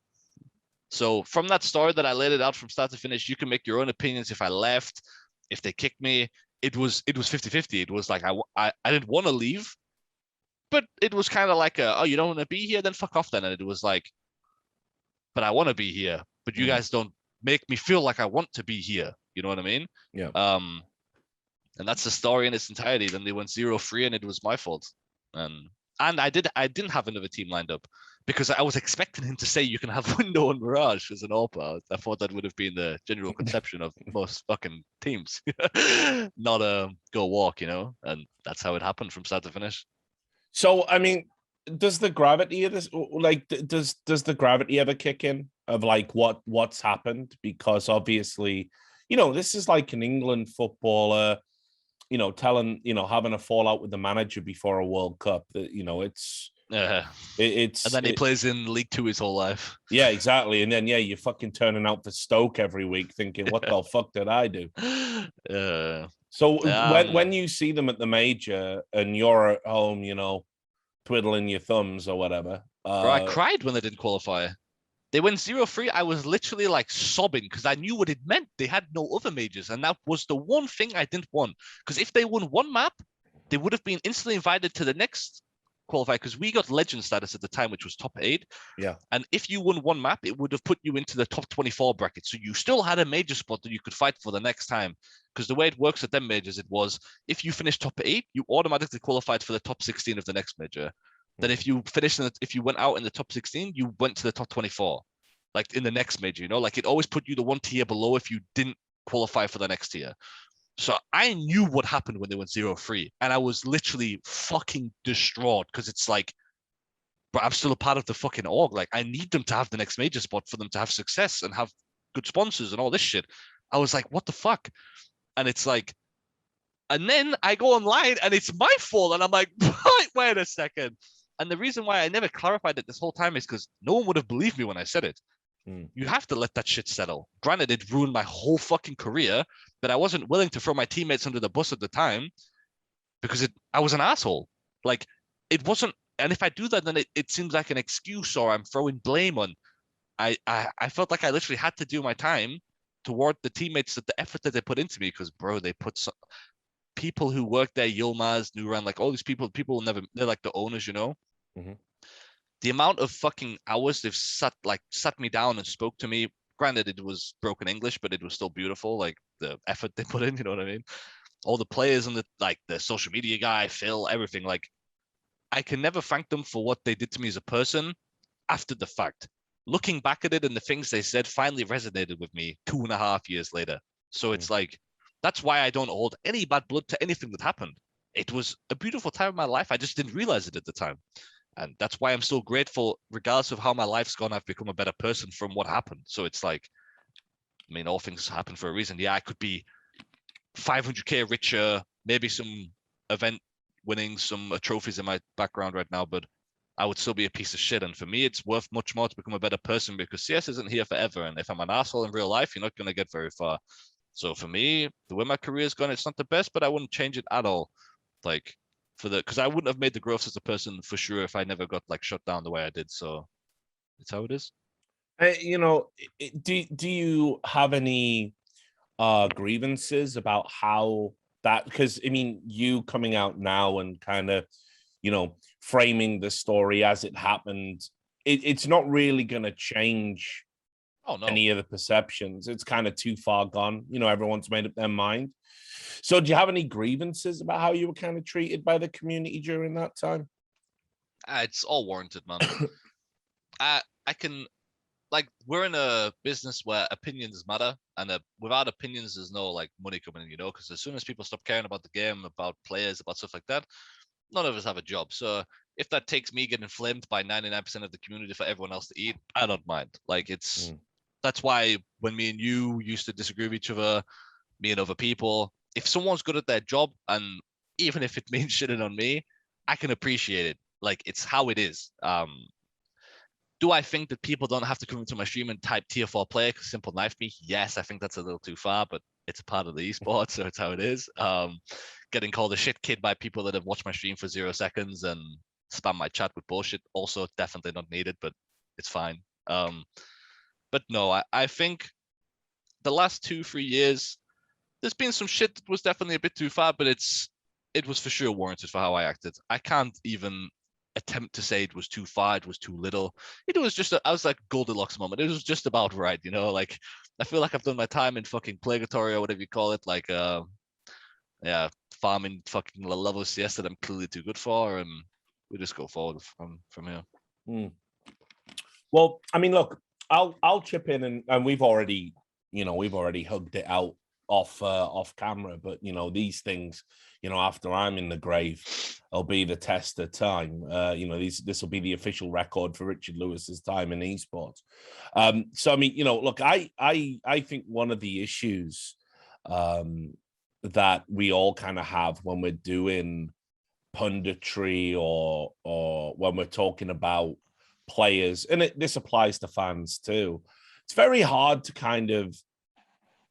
So from that story that I laid it out from start to finish, you can make your own opinions. If I left, if they kicked me, it was 50-50. It was like I didn't want to leave, but it was kind of like you don't want to be here, then fuck off then. And it was like, but I want to be here, but you guys don't make me feel like I want to be here. You know what I mean? Yeah. And that's the story in its entirety. Then they went 0-3 and it was my fault. And I didn't have another team lined up because I was expecting him to say you can have window and Mirage as an AWPer. I thought that would have been the general conception of most fucking teams, not a go walk, you know. And that's how it happened from start to finish. So, I mean, does the gravity of this, like, does the gravity ever kick in of like what's happened? Because obviously, you know, this is like an England footballer, you know, having a fallout with the manager before a World Cup. That, you know, it's and then he plays in League Two his whole life. Yeah, exactly. And then you're fucking turning out for Stoke every week, thinking, "What the fuck did I do?" So when you see them at the major and you're at home, you know, twiddling your thumbs or whatever, bro, I cried when they didn't qualify. They went 0-3. I was literally like sobbing because I knew what it meant. They had no other majors, and that was the one thing I didn't want. Because if they won one map, they would have been instantly invited to the next qualify. Because we got legend status at the time, which was top 8. Yeah. And if you won one map, it would have put you into the top 24 bracket. So you still had a major spot that you could fight for the next time. Because the way it works at them majors, it was if you finished top 8, you automatically qualified for the top 16 of the next major. Then if you if you went out in the top 16, you went to the top 24, like in the next major, you know, like it always put you the one tier below if you didn't qualify for the next tier. So I knew what happened when they went 0-3, and I was literally fucking distraught because it's like, but I'm still a part of the fucking org. Like, I need them to have the next major spot for them to have success and have good sponsors and all this shit. I was like, what the fuck? And it's like, and then I go online and it's my fault. And I'm like, wait a second. And the reason why I never clarified it this whole time is because no one would have believed me when I said it. You have to let that shit settle. Granted, it ruined my whole fucking career, but I wasn't willing to throw my teammates under the bus at the time because I was an asshole. Like, it wasn't. And if I do that, then it seems like an excuse or I'm throwing blame on. I felt like I literally had to do my time toward the teammates that the effort that they put into me because, bro, they put people who work there, Yilmaz, Nuran, like all these people will never, they're like the owners, you know? Mm-hmm. The amount of fucking hours they've sat me down and spoke to me. Granted, it was broken English, but it was still beautiful. Like the effort they put in, you know what I mean? All the players and the social media guy, Phil, everything. Like I can never thank them for what they did to me as a person after the fact. Looking back at it and the things they said finally resonated with me 2.5 years later. So it's like, that's why I don't hold any bad blood to anything that happened. It was a beautiful time in my life. I just didn't realize it at the time. And that's why I'm still grateful, regardless of how my life's gone, I've become a better person from what happened. So it's like, I mean, all things happen for a reason. Yeah, I could be 500K richer, maybe some event winning, some trophies in my background right now, but I would still be a piece of shit. And for me, it's worth much more to become a better person because CS isn't here forever. And if I'm an asshole in real life, you're not going to get very far. So for me, the way my career's gone, it's not the best, but I wouldn't change it at all. Like because I wouldn't have made the growth as a person for sure if I never got like shut down the way I did. So it's how it is. You know, do you have any grievances about how that, because I mean, you coming out now and kind of, you know, framing the story as it happened, it's not really going to change Oh no. any of the perceptions. It's kind of too far gone. You know, everyone's made up their mind. So do you have any grievances about how you were kind of treated by the community during that time? It's all warranted, man. I can, like, we're in a business where opinions matter, and without opinions, there's no like money coming in, you know. Because as soon as people stop caring about the game, about players, about stuff like that, none of us have a job. So if that takes me getting flamed by 99% of the community for everyone else to eat, I don't mind. Like that's why when me and you used to disagree with each other, me and other people, if someone's good at their job, and even if it means shitting on me, I can appreciate it. Like it's how it is. Do I think that people don't have to come into my stream and type tier 4 player because simple knife me? Yes, I think that's a little too far, but it's a part of the esports, so it's how it is. Getting called a shit kid by people that have watched my stream for 0 seconds and spam my chat with bullshit, also definitely not needed, but it's fine. But no, I think the last 2-3 years, there's been some shit that was definitely a bit too far, but it was for sure warranted for how I acted. I can't even attempt to say it was too far, it was too little. It was just I was like Goldilocks moment. It was just about right, you know. Like I feel like I've done my time in fucking purgatory or whatever you call it, like yeah, farming fucking level CS that I'm clearly too good for, and we just go forward from here. Well, I mean, look, I'll chip in, and we've already hugged it out off camera, but you know, these things, you know, after I'm in the grave, will be the test of time. You know, this will be the official record for Richard Lewis's time in esports. So I mean, you know, look, I think one of the issues that we all kind of have when we're doing punditry or when we're talking about players, and this applies to fans too, it's very hard to kind of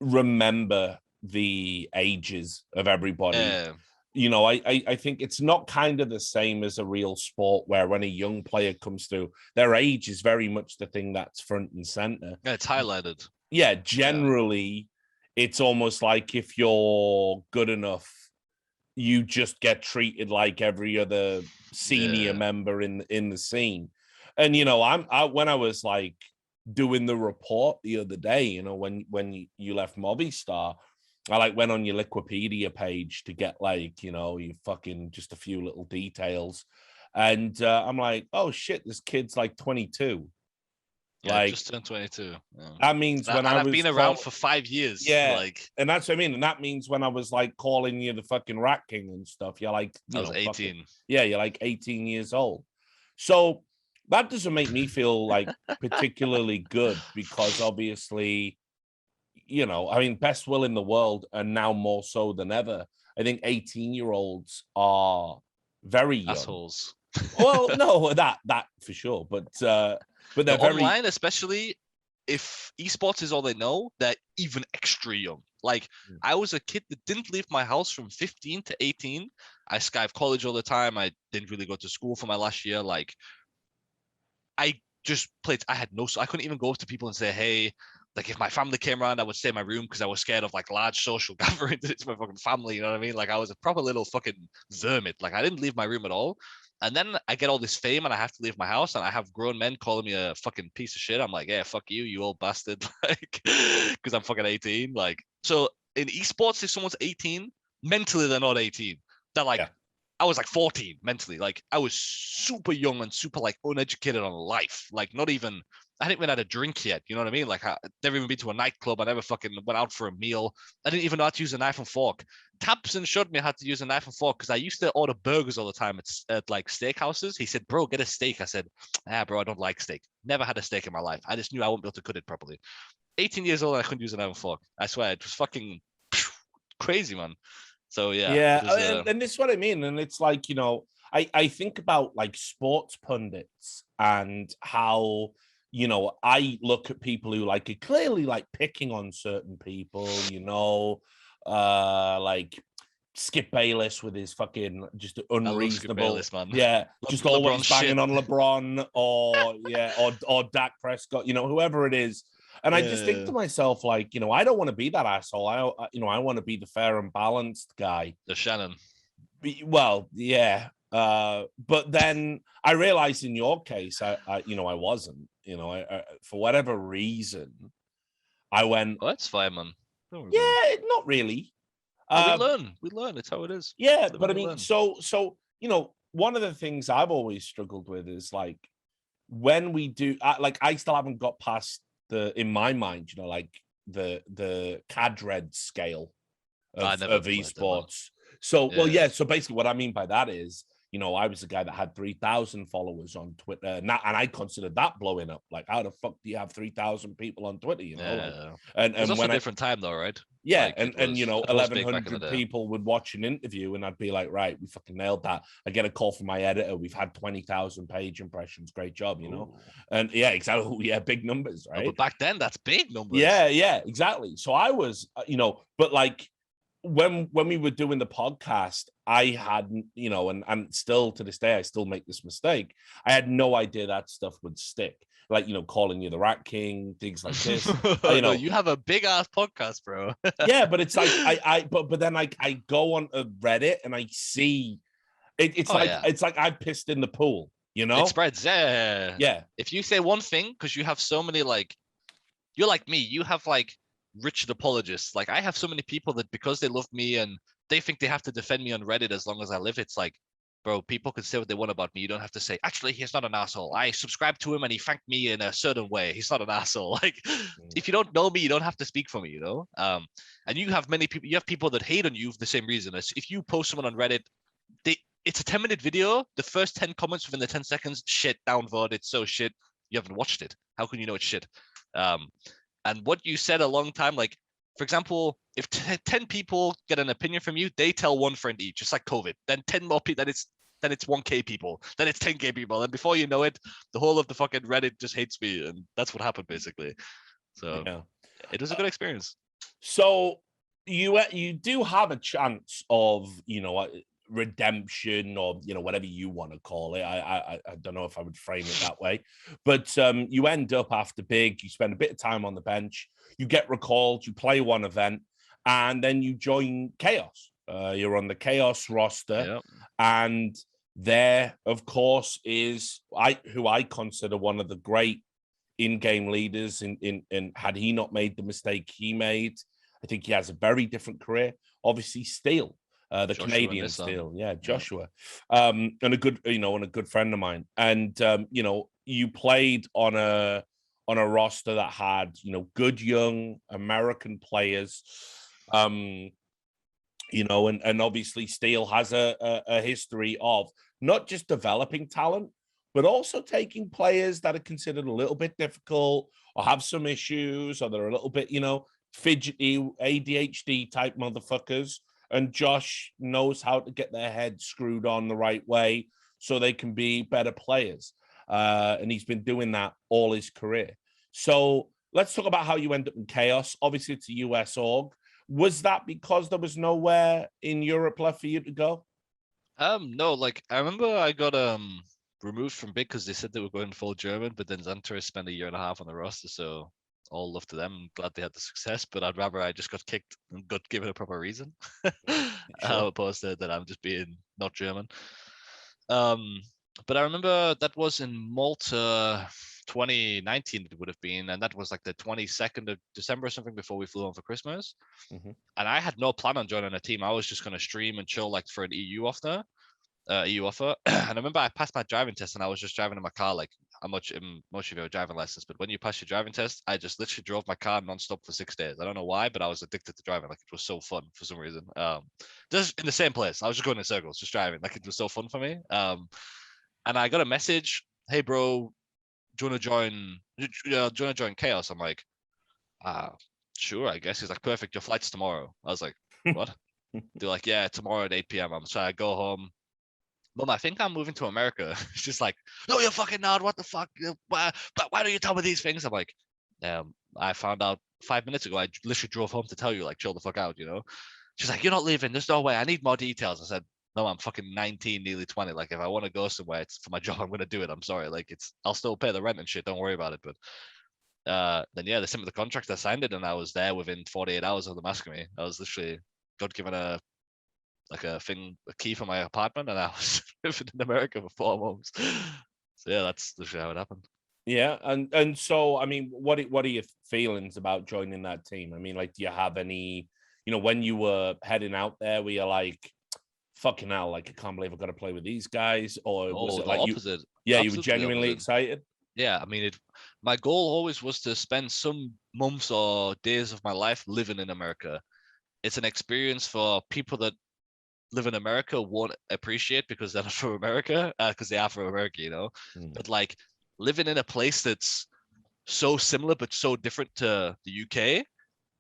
remember the ages of everybody. You know, I think it's not kind of the same as a real sport where when a young player comes through, their age is very much the thing that's front and center. Yeah, it's highlighted. Yeah, generally, it's almost like if you're good enough, you just get treated like every other senior member in the scene. And you know, when I was like doing the report the other day, you know, when you left Movistar, I like went on your Wikipedia page to get like, you know, you fucking just a few little details, and I'm like, oh shit, this kid's like 22. Yeah, like just turned 22. Yeah. That means when I've been around for 5 years. Yeah, like, and that's what I mean. And that means when I was like calling you the fucking Rat King and stuff, you're like, I was 18. You're like 18 years old. So that doesn't make me feel like particularly good because obviously, you know, I mean, best will in the world, and now more so than ever, I think 18-year-olds are very young. Assholes. Well, no, that for sure, but they're very online, especially. if esports is all they know, they're even extra young. Like, I was a kid that didn't leave my house from 15 to 18. I skived college all the time. I didn't really go to school for my last year. Like, I just played. I couldn't even go up to people and say, hey, like if my family came around, I would stay in my room because I was scared of like large social gatherings. It's my fucking family, you know what I mean? Like I was a proper little fucking hermit. Like I didn't leave my room at all. And then I get all this fame and I have to leave my house and I have grown men calling me a fucking piece of shit. I'm like, yeah, fuck you, you old bastard. Like, because I'm fucking 18. Like, so in esports, if someone's 18, mentally they're not 18. They're like, I was like 14 mentally. Like I was super young and super like uneducated on life. Like not even, I hadn't even had a drink yet. You know what I mean? Like I never even been to a nightclub. I never fucking went out for a meal. I didn't even know how to use a knife and fork. Tapson showed me how to use a knife and fork because I used to order burgers all the time at like steakhouses. He said, bro, get a steak. I said, bro, I don't like steak. Never had a steak in my life. I just knew I wouldn't be able to cut it properly. 18 years old and I couldn't use a knife and fork. I swear, it was fucking crazy, man. So yeah, Yeah, it was, and this is what I mean. And it's like, I think about like sports pundits and how, I look at people who like are clearly like picking on certain people, like Skip Bayless with his fucking just unreasonable, Bayless, man. yeah, just always banging shit. on LeBron or Dak Prescott, whoever it is. And I just think to myself, like, I don't want to be that asshole. I want to be the fair and balanced guy. The Shannon. Well, yeah. But then I realized in your case, I wasn't. I for whatever reason, I went. Oh, that's fine, man. Yeah, not really. We learn. It's how it is. Yeah, but I mean, so one of the things I've always struggled with is like when we do, like I still haven't got past in my mind, like the CAD-RED scale of esports. So, well, yeah. So basically, what I mean by that is, I was the guy that had 3,000 followers on Twitter, and I considered that blowing up. Like, how the fuck do you have 3,000 people on Twitter? And it was also a different time, though, right? Yeah, like and 1,100 people would watch an interview, and I'd be like, right, we fucking nailed that. I get a call from my editor. We've had 20,000 page impressions. Great job, And yeah, exactly. Yeah, big numbers, right? But back then, that's big numbers. Yeah, exactly. So I was, but like. When we were doing the podcast, I hadn't, and still to this day, I still make this mistake. I had no idea that stuff would stick. Like, calling you the Rat King, things like this. No, you have a big ass podcast, bro. Yeah, but it's like but then I go on Reddit and I see it's like I pissed in the pool, It spreads. Yeah. Yeah. If you say one thing, because you have so many you're like me, you have like Richard apologists. Like I have so many people that because they love me and they think they have to defend me on Reddit as long as I live, it's like, bro, people can say what they want about me. You don't have to say, actually, he's not an asshole. I subscribed to him and he thanked me in a certain way. He's not an asshole. Like, if you don't know me, you don't have to speak for me, And you have many people, you have people that hate on you for the same reason. As if you post someone on Reddit, it's a 10-minute video. The first 10 comments within the 10 seconds, shit, downvote, it's so shit. You haven't watched it. How can you know it's shit? And what you said a long time, like, for example, if 10 people get an opinion from you, they tell one friend each, just like COVID. Then 10 more people, then it's 1K people, then it's 10K people. And before you know it, the whole of the fucking Reddit just hates me. And that's what happened, basically. So it was a good experience. So you do have a chance of, redemption or whatever you want to call it. I don't know if I would frame it that way, but you end up after big, you spend a bit of time on the bench, you get recalled, you play one event, and then you join Chaos. You're on the Chaos roster, and there, of course, is who I consider one of the great in-game leaders. In had he not made the mistake he made, I think he has a very different career. Obviously, Steel. The Joshua Canadian Steel, Joshua, and a good friend of mine. And you played on a roster that had good young American players, and obviously Steel has a history of not just developing talent, but also taking players that are considered a little bit difficult or have some issues, or they're a little bit fidgety, ADHD type motherfuckers. And Josh knows how to get their head screwed on the right way so they can be better players. And he's been doing that all his career. So let's talk about how you end up in Chaos. Obviously, it's a US org. Was that because there was nowhere in Europe left for you to go? No, like I remember I got removed from Big because they said they were going full German, but then Xanter spent a year and a half on the roster, so all love to them. I'm glad they had the success, but I'd rather I just got kicked and got given a proper reason, Sure. opposed to that I'm just being not German. Um, but I remember that was in Malta 2019 it would have been, and that was like the 22nd of December or something before we flew home for Christmas. Mhm. And I had no plan on joining a team. I was just going to stream and chill like for an EU offer. EU offer. And I remember I passed my driving test and I was just driving in my car like I'm much of you have a driving license, but when you pass your driving test, I just literally drove my car nonstop for 6 days. I don't know why, but I was addicted to driving. Like it was so fun for some reason. Just in the same place. I was just going in circles, just driving. Like it was so fun for me. And I got a message, hey bro, do you want to join Chaos? I'm like, sure, I guess. He's like, perfect, your flight's tomorrow. I was like, what? They're like, yeah, tomorrow at 8 p.m. I'm trying to go home. Mom, I think I'm moving to America. It's just like, no, you're fucking not. What the fuck? Why don't you tell me these things? I'm like, I found out 5 minutes ago. I literally drove home to tell you, like, chill the fuck out, you know? She's like, you're not leaving. There's no way. I need more details. I said, no, I'm fucking 19, nearly 20. Like, if I want to go somewhere, it's for my job. I'm going to do it. I'm sorry. Like, I'll still pay the rent and shit. Don't worry about it. But then, yeah, they sent me the contract. I signed it and I was there within 48 hours of them asking me. I was literally got given a key for my apartment, and I was living in America for 4 months. So yeah, that's literally how it happened. Yeah, and so I mean, what are your feelings about joining that team? I mean, like, do you have any, when you were heading out there, were you like, fucking hell, like I can't believe I've got to play with these guys, or was it The like opposite. you were Absolutely genuinely opposite. excited? Yeah, I mean, my goal always was to spend some months or days of my life living in America. It's an experience for people that live in America won't appreciate because they're not from America, because they are from America, you know. But like living in a place that's so similar but so different to the UK,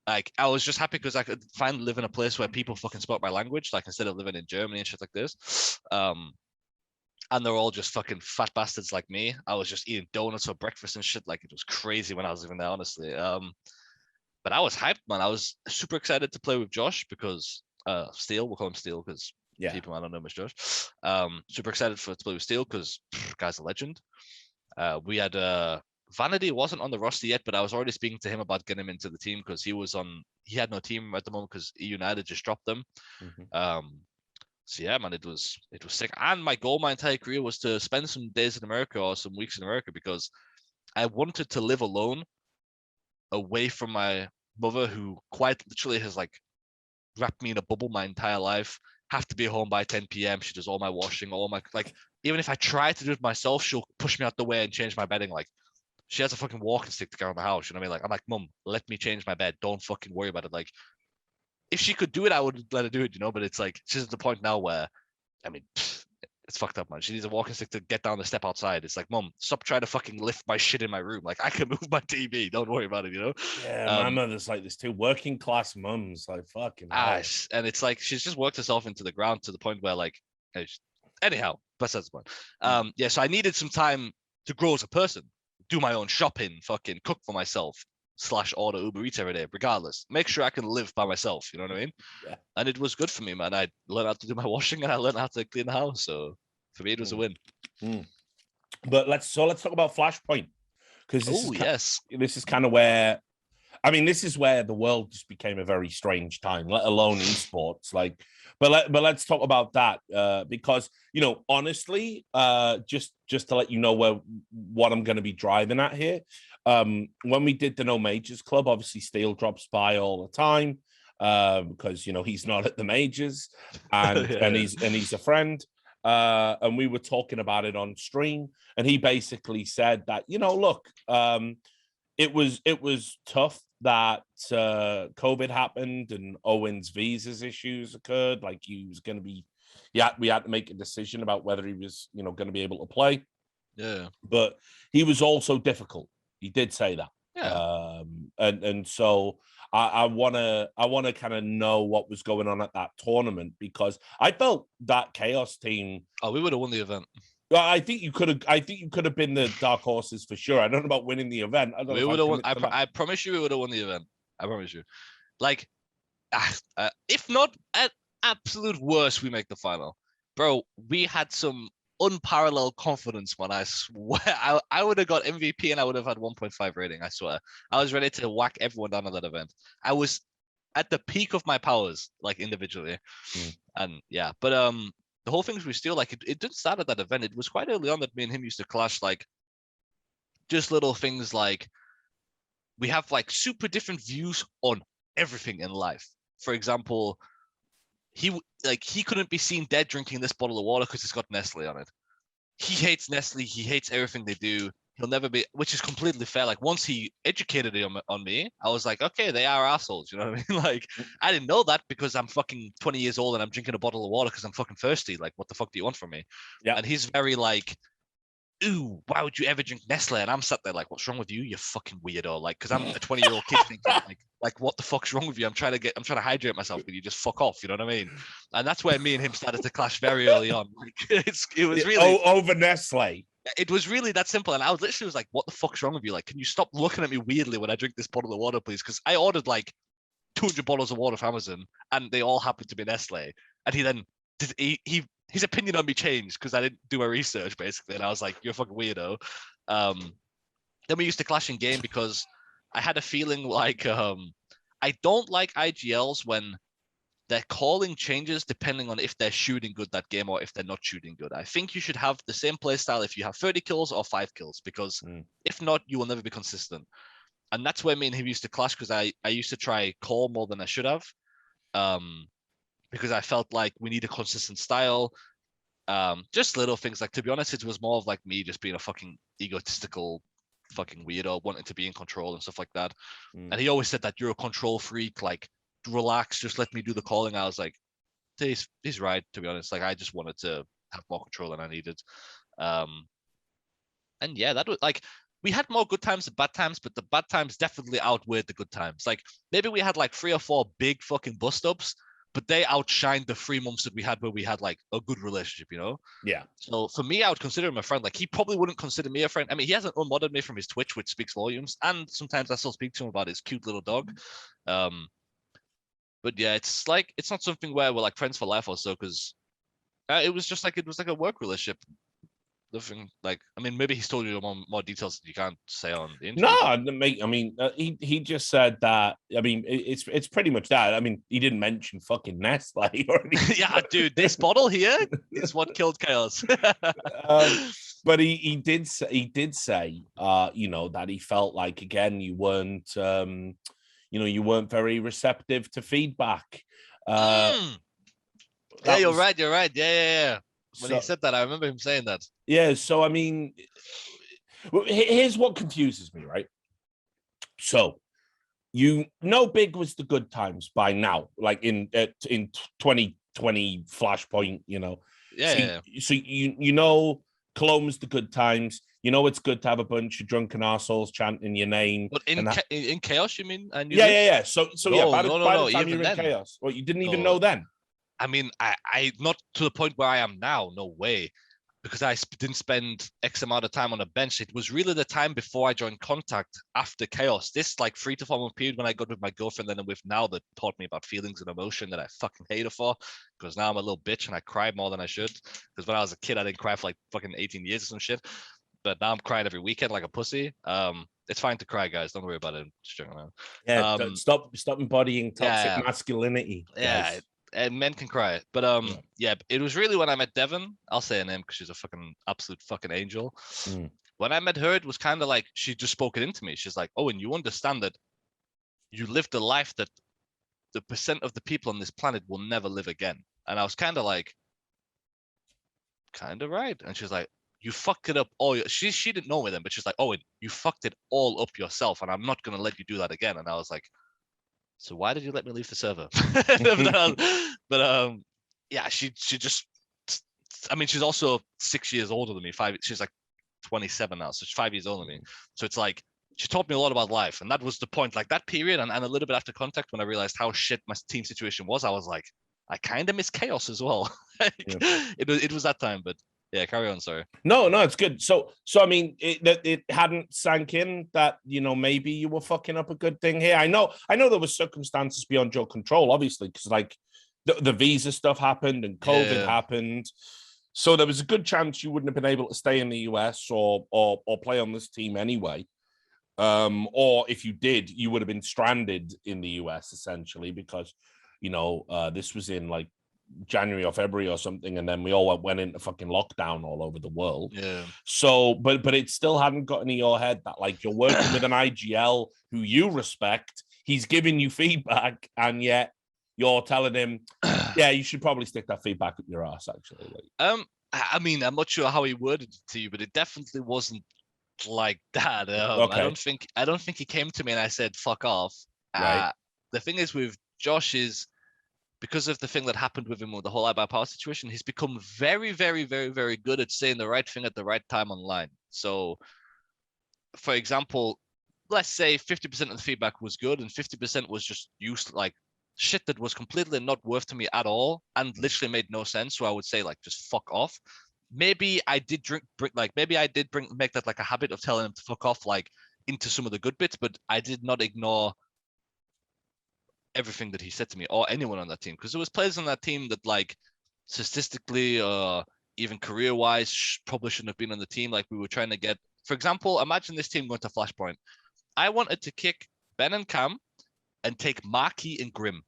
like I was just happy because I could finally live in a place where people fucking spoke my language, like instead of living in Germany and shit like this. And they're all just fucking fat bastards like me. I was just eating donuts for breakfast and shit. Like it was crazy when I was living there, honestly. But I was hyped, man. I was super excited to play with Josh because Steel, we'll call him Steel because people I don't know much Josh. Super excited to play with Steel because guy's a legend. We had Vanity wasn't on the roster yet, but I was already speaking to him about getting him into the team because he had no team at the moment because United just dropped them. So yeah, man, it was sick. And my goal my entire career was to spend some days in America or some weeks in America because I wanted to live alone away from my mother, who quite literally has like wrapped me in a bubble my entire life. Have to be home by 10 p.m. She does all my washing, all my like. Even if I try to do it myself, she'll push me out the way and change my bedding. Like she has a fucking walking stick to get around the house. You know what I mean? Like I'm like, Mum, let me change my bed. Don't fucking worry about it. Like if she could do it, I would let her do it. You know, but it's like she's at the point now where, I mean. It's fucked up, man. She needs a walking stick to get down the step outside. It's like, Mom, stop trying to fucking lift my shit in my room. Like, I can move my TV. Don't worry about it, you know? Yeah, my mother's like this too. Working class mums, like fucking hell. And it's like she's just worked herself into the ground to the point where, like, anyhow, that's the point. Yeah, so I needed some time to grow as a person, do my own shopping, fucking cook for myself, / order Uber Eats every day, regardless. Make sure I can live by myself. You know what I mean? Yeah. And it was good for me, man. I learned how to do my washing and I learned how to clean the house. So for me, it was a win. But let's talk about Flashpoint because this is kind of where, I mean, this is where the world just became a very strange time, let alone esports. Like, but let's talk about that because honestly, just to let you know what I'm going to be driving at here. When we did the No Majors Club, obviously Steele drops by all the time because he's not at the majors and he's a friend. And we were talking about it on stream, and he basically said that look, it was tough that COVID happened and Owen's visas issues occurred. Like he was going to be, we had to make a decision about whether he was going to be able to play. Yeah, but he was also difficult. He did say that. Yeah. And so I wanna kind of know what was going on at that tournament because I felt that Chaos team. Oh, we would have won the event. Well, I think you could have. I think you could have been the dark horses for sure. I don't know about winning the event. I don't We know would if have won. I'd I promise you, we would have won the event. I promise you. Like, if not at absolute worst, we make the final, bro. We had some unparalleled confidence, man. I swear, I would have got MVP and I would have had 1.5 rating. I swear, I was ready to whack everyone down at that event. I was at the peak of my powers, like individually, and yeah. But the whole thing is we still like it didn't start at that event. It was quite early on that me and him used to clash, like just little things like we have like super different views on everything in life. For example, he couldn't be seen dead drinking this bottle of water because it's got Nestle on it. He hates Nestle. He hates everything they do. He'll never be, which is completely fair. Like once he educated him on me, I was like, okay, they are assholes. You know what I mean? Like I didn't know that because I'm fucking 20 years old and I'm drinking a bottle of water because I'm fucking thirsty. Like what the fuck do you want from me? Yeah. And he's very like, ooh, why would you ever drink Nestle? And I'm sat there like, what's wrong with you? You fucking weirdo. Like, because I'm a 20-year-old kid thinking like, what the fuck's wrong with you? I'm trying to hydrate myself, but you just fuck off. You know what I mean? And that's where me and him started to clash very early on. Like, it was really over Nestle. It was really that simple. And I was literally like, what the fuck's wrong with you? Like, can you stop looking at me weirdly when I drink this bottle of water, please? Because I ordered like 200 bottles of water from Amazon, and they all happened to be Nestle. And he then his opinion on me changed because I didn't do my research basically, and I was like, "You're a fucking weirdo." Then we used to clash in game because I had a feeling like I don't like IGLs when their calling changes depending on if they're shooting good that game or if they're not shooting good. I think you should have the same play style if you have 30 kills or 5 kills, because if not, you will never be consistent. And that's where me and him used to clash because I used to try call more than I should have. Because I felt like we need a consistent style. Just little things. Like, to be honest, it was more of like me just being a fucking egotistical fucking weirdo, wanting to be in control and stuff like that. And he always said that you're a control freak, like relax, just let me do the calling. I was like, he's right, to be honest. Like I just wanted to have more control than I needed. And yeah, that was like we had more good times than bad times, but the bad times definitely outweighed the good times. Like maybe we had like 3 or 4 big fucking bust ups, but they outshined the 3 months that we had where we had like a good relationship, you know? Yeah. So for me, I would consider him a friend. Like he probably wouldn't consider me a friend. I mean, he hasn't unmodded me from his Twitch, which speaks volumes. And sometimes I still speak to him about his cute little dog. But yeah, it's like it's not something where we're like friends for life or so, because it was like a work relationship. Living like, I mean, maybe he's told you more details that you can't say on the interview. No, mate. I mean, he just said that. I mean, it's pretty much that. I mean, he didn't mention fucking Nestle or anything. Yeah, dude, this bottle here is what killed Chaos. But he did say, you know, that he felt like again you weren't, you weren't very receptive to feedback. Yeah, you're right. You're right. Yeah. When he said that, I remember him saying that. Yeah, so I mean, here's what confuses me, right? So, big was the good times by now, like in 2020 Flashpoint, you know. Yeah. So you know, Cologne was the good times. You know, it's good to have a bunch of drunken assholes chanting your name. But in Chaos, you mean? Yeah. So no, by the time even you're in then. Chaos, well, you didn't even know then. I mean, I not to the point where I am now. No way. Because I didn't spend X amount of time on a bench. It was really the time before I joined Contact after Chaos. This like 3 to 4 month period when I got with my girlfriend and then with now that taught me about feelings and emotion that I fucking hate her for. Because now I'm a little bitch and I cry more than I should. Because when I was a kid, I didn't cry for like fucking 18 years or some shit. But now I'm crying every weekend like a pussy. It's fine to cry, guys. Don't worry about it. Just joking around. Yeah, stop embodying toxic masculinity. Yeah. Guys. And men can cry, but yeah, it was really when I met Devon. I'll say her name because she's a fucking absolute fucking angel. When I met her, it was kind of like she just spoke it into me. She's like, "Owen, you understand that you lived a life that the percent of the people on this planet will never live again." And I was kind of like, kind of right. And she's like, "You fucked it up all." She didn't know me then, but she's like, "Owen, you fucked it all up yourself, and I'm not gonna let you do that again." And I was like, so why did you let me leave the server? but yeah, she just, I mean, she's also 6 years older than me. She's like 27 now, so she's 5 years older than me. So it's like she taught me a lot about life, and that was the point. Like that period, and a little bit after Contact, when I realized how shit my team situation was, I was like, I kind of miss Chaos as well. It was that time, but Yeah, carry on. Sorry. No, it's good. So I mean, it hadn't sank in that maybe you were fucking up a good thing here. I know there were circumstances beyond your control, obviously, because like the visa stuff happened and COVID happened, so there was a good chance you wouldn't have been able to stay in the US or play on this team anyway. Or if you did, you would have been stranded in the US essentially because this was in like January or February or something, and then we all went into fucking lockdown all over the world. Yeah. So, but it still hadn't gotten in your head that like you're working with an IGL who you respect. He's giving you feedback, and yet you're telling him, "Yeah, you should probably stick that feedback up your ass." Actually, I mean, I'm not sure how he worded it to you, but it definitely wasn't like that. Okay. I don't think he came to me and I said, "Fuck off." Right. The thing is with Josh is, because of the thing that happened with him with the whole iBuy Power situation, he's become very, very, very, very good at saying the right thing at the right time online. So, for example, let's say 50% of the feedback was good and 50% was just used like shit that was completely not worth to me at all and literally made no sense. So I would say like just fuck off. Maybe I did make that like a habit of telling him to fuck off like into some of the good bits, but I did not ignore everything that he said to me or anyone on that team, because there was players on that team that like statistically even career-wise probably shouldn't have been on the team. Like we were trying to get, for example, imagine this team going to Flashpoint. I wanted to kick Ben and Cam and take Marky and Grim.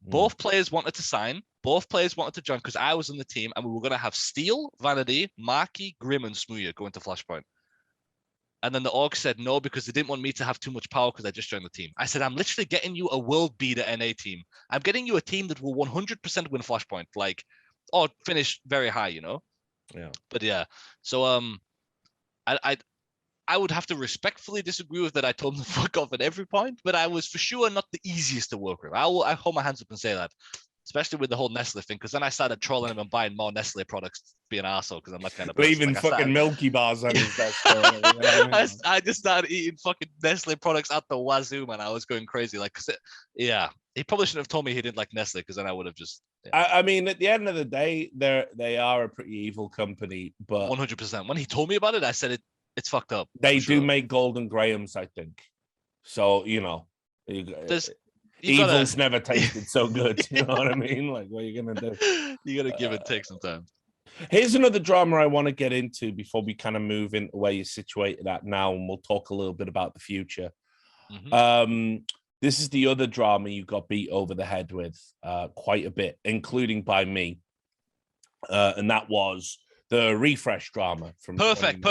Both players wanted to sign. Both players wanted to join because I was on the team and we were going to have Steel, Vanity, Marky, Grim, and Smooya going to Flashpoint. And then the org said no because they didn't want me to have too much power because I just joined the team. I said, I'm literally getting you a world beater NA team. I'm getting you a team that will 100% win Flashpoint, like, or finish very high, Yeah. But yeah, so I would have to respectfully disagree with that. I told him to fuck off at every point, but I was for sure not the easiest to work with. I hold my hands up and say that, especially with the whole Nestle thing, because then I started trolling him and buying more Nestle products, being an arsehole, because I'm that kind of person. Leaving fucking Milky Bars on his desk. I just started eating fucking Nestle products at the wazoo, man. I was going crazy. Like, he probably shouldn't have told me he didn't like Nestle, because then I would have just. Yeah. I mean, at the end of the day, they are a pretty evil company, but 100%. When he told me about it, I said it's fucked up. They do make Golden Grahams, I think. So evil's never tasted so good. You know what I mean? Like, what are you gonna do? You gotta give it take some time. Here's another drama I want to get into before we kind of move into where you're situated at now, and we'll talk a little bit about the future. Mm-hmm. This is the other drama you got beat over the head with quite a bit, including by me, and that was the refresh drama from perfect.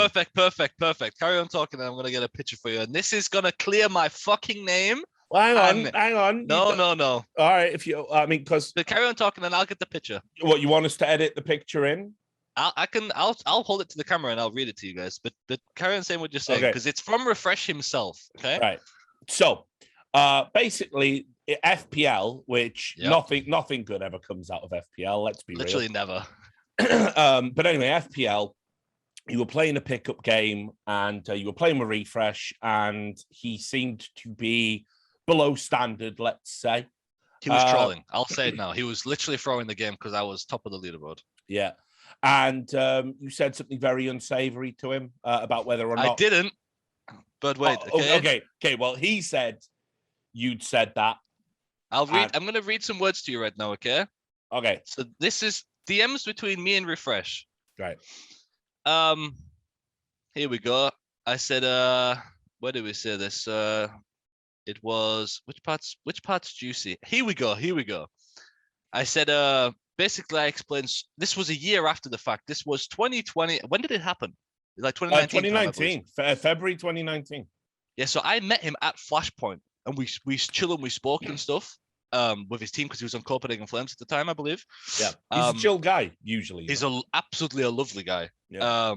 Carry on talking, and I'm gonna get a picture for you. And this is gonna clear my fucking name. Well, hang on. No. All right, because carry on talking, and I'll get the picture. What, you want us to edit the picture in? I'll hold it to the camera and I'll read it to you guys. But carry on saying what you're saying, because it's from Refresh himself. Okay. Right. So, basically, FPL, which nothing good ever comes out of FPL. Let's be literally real. Never. But anyway, FPL, you were playing a pickup game and you were playing with Refresh, and he seemed to be below standard, let's say. He was trolling. I'll say it now. He was literally throwing the game because I was top of the leaderboard. Yeah. And you said something very unsavory to him about whether or not... I didn't, but wait. Okay. Well, he said you'd said that. I'm going to read some words to you right now, okay? Okay. So this is DMs between me and Refresh. Right. Here we go. I said, where did we say this? It was, which part's juicy? Here we go. I said, basically I explained, this was a year after the fact. This was 2020. When did it happen? Like 2019? February 2019. Yeah, so I met him at Flashpoint, and we chill and we spoke and stuff. With his team, because he was on Copenhagen Flames at the time, I believe. Yeah, he's a chill guy usually. He's absolutely a lovely guy. Yeah.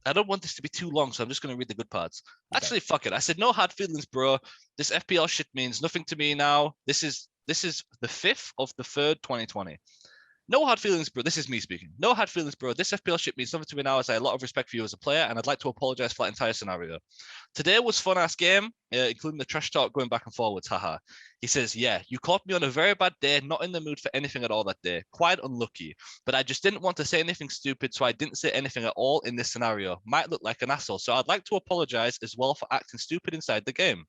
I don't want this to be too long, so I'm just going to read the good parts. Okay. Actually, fuck it. I said no hard feelings, bro. This FPL shit means nothing to me now. This is the 5th of the 3rd, 2020. No hard feelings, bro. This is me speaking. No hard feelings, bro. This FPL shit means something to me now, as I have a lot of respect for you as a player, and I'd like to apologize for that entire scenario. Today was fun-ass game, including the trash talk going back and forwards. Haha. He says, yeah, you caught me on a very bad day, not in the mood for anything at all that day. Quite unlucky. But I just didn't want to say anything stupid, so I didn't say anything at all in this scenario. Might look like an asshole, so I'd like to apologize as well for acting stupid inside the game.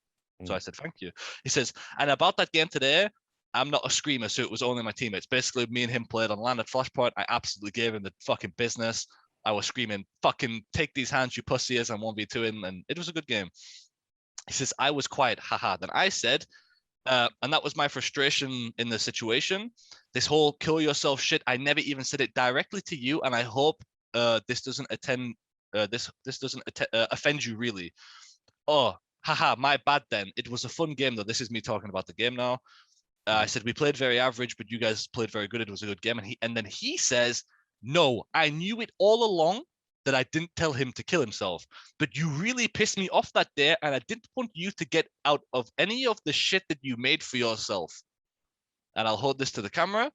So I said, thank you. He says, and about that game today, I'm not a screamer, so it was only my teammates. Basically, me and him played on land at Flashpoint. I absolutely gave him the fucking business. I was screaming, fucking take these hands, you pussies, and 1v2 and it was a good game. He says, I was quiet, haha. Then I said, and that was my frustration in the situation. This whole kill yourself shit, I never even said it directly to you, and I hope this doesn't offend you really. Oh, haha, my bad then. It was a fun game though. This is me talking about the game now. I said we played very average, but you guys played very good. It was a good game. And then he says, no, I knew it all along that I didn't tell him to kill himself. But you really pissed me off that day, and I didn't want you to get out of any of the shit that you made for yourself. And I'll hold this to the camera.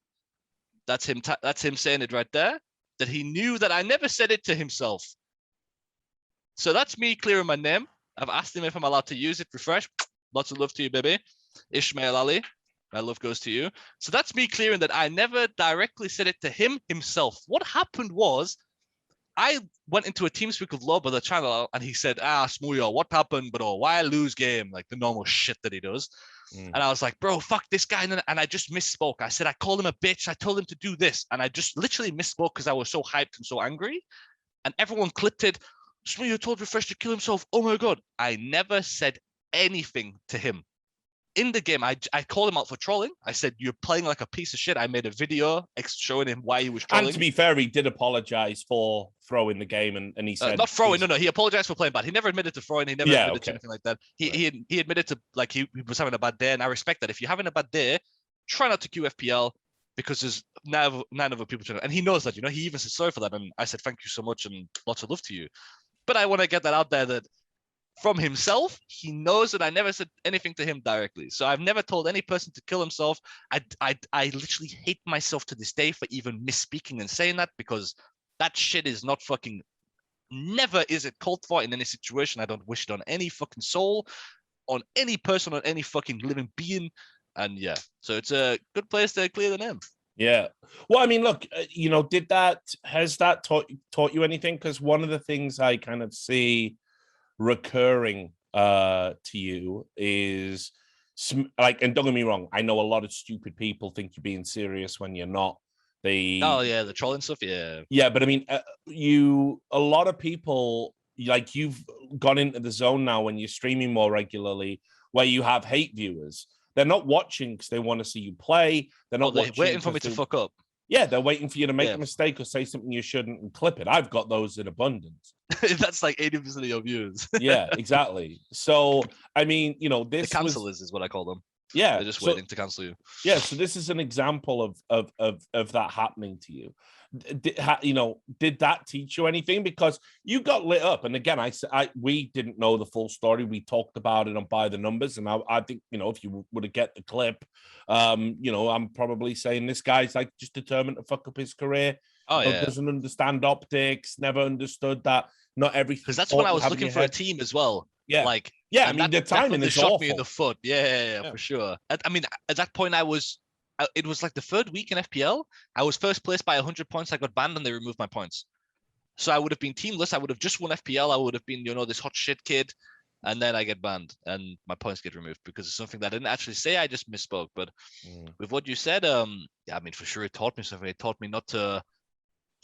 That's him. That's him saying it right there. That he knew that I never said it to himself. So that's me clearing my name. I've asked him if I'm allowed to use it. Refresh. Lots of love to you, baby. Ishmael Ali. My love goes to you. So that's me clearing that I never directly said it to him himself. What happened was I went into a TeamSpeak with Loba, the channel, and he said, Smooya, what happened, bro? Why lose game? Like the normal shit that he does. And I was like, bro, fuck this guy. And I just misspoke. I said, I called him a bitch. I told him to do this. And I just literally misspoke because I was so hyped and so angry. And everyone clipped it. Smooya told Refresh to kill himself. Oh my God. I never said anything to him. In the game, I called him out for trolling. I said, you're playing like a piece of shit. I made a video showing him why he was trolling. And to be fair, he did apologize for throwing the game, and he said... not throwing, no, he apologized for playing bad. He never admitted to throwing. He never admitted to anything like that. He admitted to, like, he was having a bad day, and I respect that. If you're having a bad day, try not to QFPL, because there's nine other people trying to... And he knows that, he even said sorry for that, and I said, thank you so much, and lots of love to you. But I want to get that out there that from himself, he knows that I never said anything to him directly. So I've never told any person to kill himself. I literally hate myself to this day for even misspeaking and saying that, because that shit is not fucking... Never is it called for in any situation. I don't wish it on any fucking soul, on any person, on any fucking living being. And yeah, so it's a good place to clear the name. Yeah. Well, I mean, look, has that taught you anything? Because one of the things I kind of see recurring to you is like, and don't get me wrong, I know a lot of stupid people think you're being serious when you're not. The trolling stuff, yeah, but I mean, a lot of people, like, you've gone into the zone now when you're streaming more regularly, where you have hate viewers. They're not watching because they want to see you play. They're not waiting for me to fuck up. Yeah, they're waiting for you to make a mistake or say something you shouldn't and clip it. I've got those in abundance. That's like 80% of your views. Yeah, exactly. So, I mean, this the cancelers is what I call them. Yeah, they're just waiting to cancel you. Yeah, so this is an example of that happening to you. Did that teach you anything? Because you got lit up, and again, we didn't know the full story. We talked about it on By the Numbers, and I think if you would have get the clip, I'm probably saying this guy's like just determined to fuck up his career. Doesn't understand optics. Never understood that. Not everything. Because that's when I was looking for a team as well. Yeah, I mean, the timing is shot awful. Me in the foot. Yeah, for sure. I mean, at that point, it was like the third week in FPL. I was first placed by 100 points. I got banned and they removed my points. So I would have been teamless. I would have just won FPL. I would have been, this hot shit kid. And then I get banned and my points get removed because it's something that I didn't actually say. I just misspoke. But with what you said, I mean, for sure, it taught me something. It taught me not to,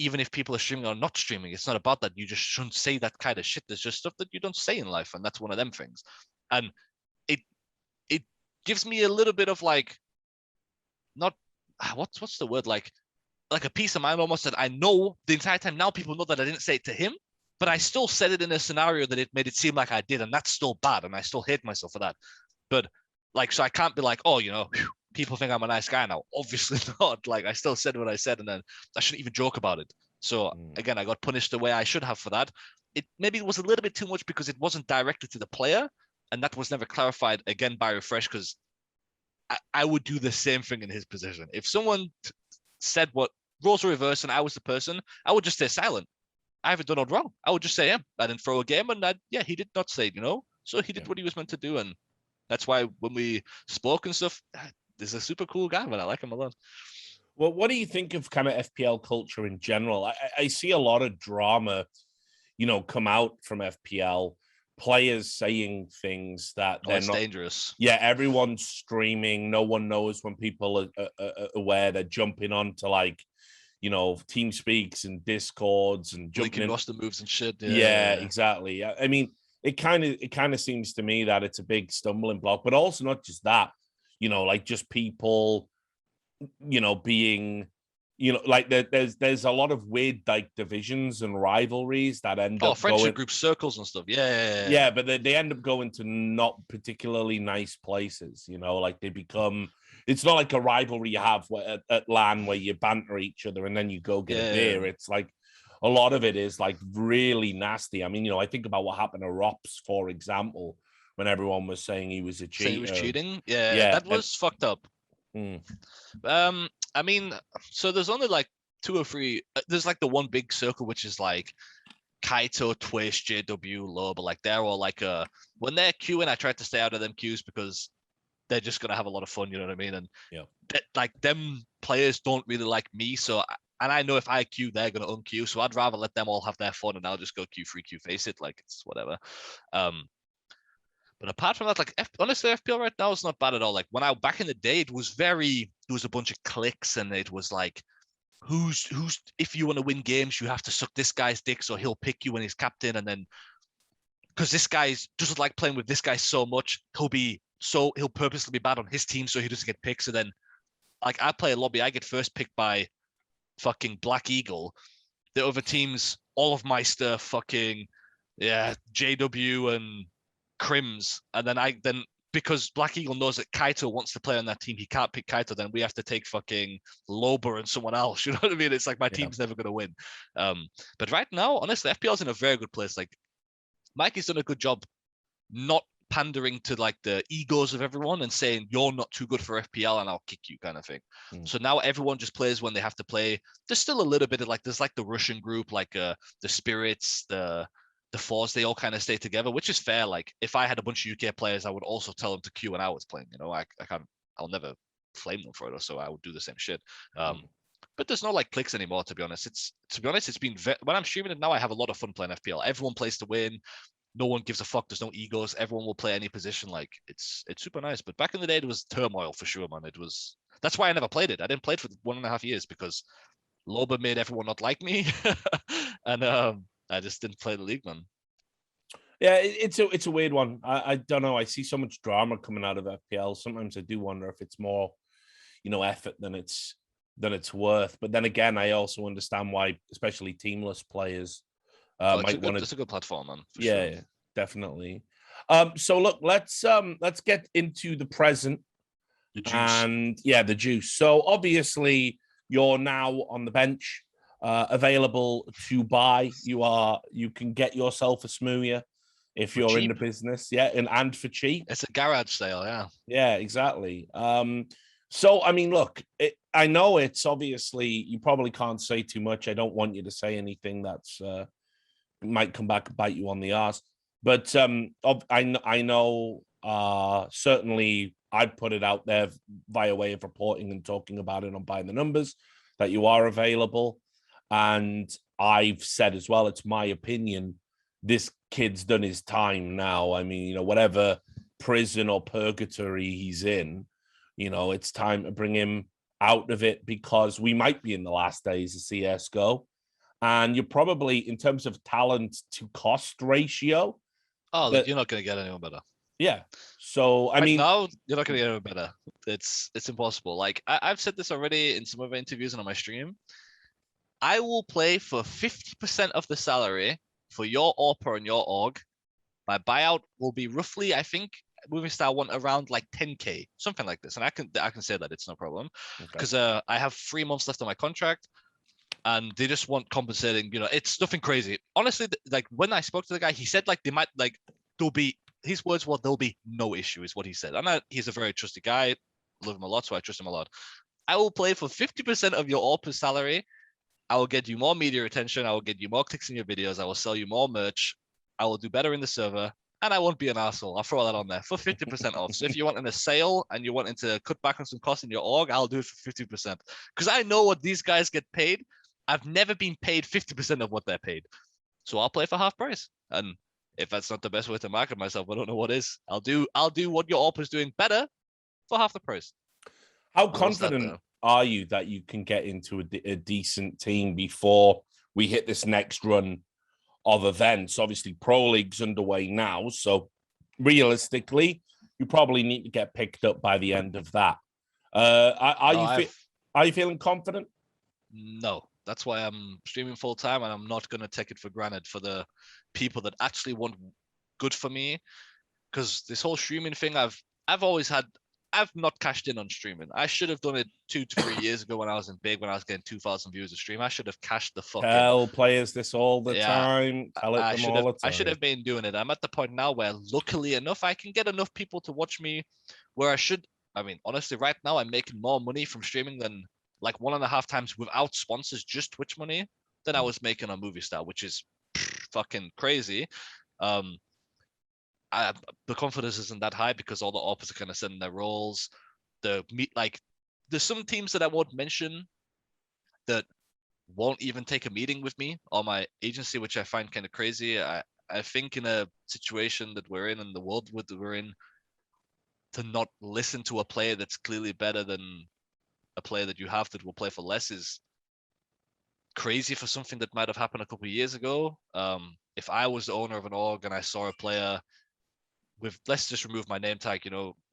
even if people are streaming or not streaming, it's not about that. You just shouldn't say that kind of shit. There's just stuff that you don't say in life. And that's one of them things. And it gives me a little bit of like, not what's the word, like a peace of mind almost, that I know the entire time now people know that I didn't say it to him, but I still said it in a scenario that it made it seem like I did, and that's still bad, and I still hate myself for that. But like, so I can't be like, oh, people think I'm a nice guy now. Obviously not. Like, I still said what I said, and then I shouldn't even joke about it. So again, I got punished the way I should have for that. Maybe it was a little bit too much because it wasn't directed to the player, and that was never clarified again by Refresh, because I would do the same thing in his position. If someone said what roles were reversed and I was the person, I would just stay silent. I haven't done nothing wrong. I would just say him. I didn't throw a game, and he did not say, So he did what he was meant to do, and that's why when we spoke and stuff, he's a super cool guy, man. I like him a lot. Well, what do you think of kind of FPL culture in general? I see a lot of drama, come out from FPL, players saying things that they're not dangerous. Yeah, everyone's streaming. No one knows when people are aware. They're jumping on to team speaks and discords and jumping in roster moves and shit. Yeah, exactly. I mean, it kind of seems to me that it's a big stumbling block, but also not just that, just people, being, there's a lot of weird divisions and riveries that end up friendship group circles and stuff. Yeah, but they end up going to not particularly nice places, they become. It's not like a rivalry you have at LAN where you banter each other and then you go get a beer. It's like a lot of it is like really nasty. I mean, I think about what happened to Rops, for example, when everyone was saying he was a cheater. He was cheating. Yeah, that was fucked up. I mean, so there's only like 2 or 3. There's like the one big circle, which is like Kaito, Twist, JW, Loba, like they're all like when they're queuing, I try to stay out of them queues because they're just gonna have a lot of fun, you know what I mean? And like them players don't really like me, so and I know if I queue, they're gonna unqueue, so I'd rather let them all have their fun and I'll just go queue free, queue face it, like it's whatever. But apart from that, like honestly, FPL right now is not bad at all. Like when back in the day, it was a bunch of clicks and it was like, who's if you want to win games, you have to suck this guy's dick so he'll pick you when he's captain, and then because this guy's doesn't like playing with this guy so much, he'll purposely be bad on his team so he doesn't get picked. So then, like I play a lobby, I get first picked by fucking Black Eagle. The other teams, all of my stuff, fucking JW and Crims, and then because Black Eagle knows that Kaito wants to play on that team, he can't pick Kaito, then we have to take fucking Loba and someone else. You know what I mean? It's like my team's never going to win. But right now, honestly, FPL's in a very good place. Like Mikey's done a good job not pandering to like the egos of everyone and saying you're not too good for FPL and I'll kick you kind of thing. So now everyone just plays when they have to play. There's still a little bit of there's like the Russian group, like the Spirits, the Fours, they all kind of stay together, which is fair. Like if I had a bunch of UK players, I would also tell them to queue when I was playing. I'll never flame them for it, so I would do the same shit. But there's no like clicks anymore, to be honest. It's been when I'm streaming it now, I have a lot of fun playing FPL. Everyone plays to win. No one gives a fuck. There's no egos. Everyone will play any position. Like it's super nice. But back in the day, it was turmoil for sure, man. That's why I never played it. I didn't play it for 1.5 years because Loba made everyone not like me, and I just didn't play the league, man. Yeah, it's a weird one. I don't know. I see so much drama coming out of FPL. Sometimes I do wonder if it's more, effort than it's worth. But then again, I also understand why, especially teamless players, might want to. It's a good platform, man. Yeah, definitely. So look, let's get into the present. The juice. And the juice. So obviously, you're now on the bench. Available to buy. You can get yourself a Smooya if you're cheap. In the business, and for cheap. It's a garage sale, yeah, exactly. So I mean, look, I know it's obviously you probably can't say too much. I don't want you to say anything that's might come back and bite you on the ass. But I know certainly I'd put it out there via way of reporting and talking about it on Buying the Numbers that you are available. And I've said as well, it's my opinion, this kid's done his time now. I mean, whatever prison or purgatory he's in, it's time to bring him out of it because we might be in the last days of CSGO. And you're probably, in terms of talent to cost ratio. Oh, you're not going to get anyone better. Yeah. So, I mean. No, you're not going to get anyone better. It's impossible. Like, I've said this already in some other interviews and on my stream. I will play for 50% of the salary for your AWPer and your org. My buyout will be roughly, I think, Movistar want around like 10K, something like this. And I can say that it's no problem because I have 3 months left on my contract and they just want compensating, it's nothing crazy. Honestly, like when I spoke to the guy, he said like his words were, there'll be no issue is what he said. And he's a very trusted guy. Love him a lot, so I trust him a lot. I will play for 50% of your ARPA salary. I will get you more media attention. I will get you more clicks in your videos. I will sell you more merch. I will do better in the server. And I won't be an asshole. I'll throw that on there for 50% off. So if you want in a sale and you want to cut back on some costs in your org, I'll do it for 50%. Because I know what these guys get paid. I've never been paid 50% of what they're paid. So I'll play for half price. And if that's not the best way to market myself, I don't know what is. I'll do what your ARPA is doing better for half the price. How confident are you that you can get into a decent team before we hit this next run of events? Obviously, Pro League's underway now, so realistically, you probably need to get picked up by the end of that. Are you feeling confident? No, that's why I'm streaming full time, and I'm not going to take it for granted for the people that actually want good for me. Because this whole streaming thing, I've not cashed in on streaming. I should have done it 2 to 3 years ago when I was in big, when I was getting 2,000 views a stream. I should have cashed the fuck Tell players this all the time. Tell it them all the time. I should have been doing it. I'm at the point now where, luckily enough, I can get enough people to watch me where I should. I mean, honestly, right now I'm making more money from streaming than like 1.5 times without sponsors, just Twitch money, than I was making on Movistar, which is fucking crazy. The confidence isn't that high because all the ARPAs are kind of setting their roles. There's some teams that I won't mention that won't even take a meeting with me or my agency, which I find kind of crazy. I think in a situation that we're in the world that we're in, to not listen to a player that's clearly better than a player that you have that will play for less is crazy for something that might have happened a couple of years ago. If I was the owner of an org and I saw a player with, let's just remove my name tag,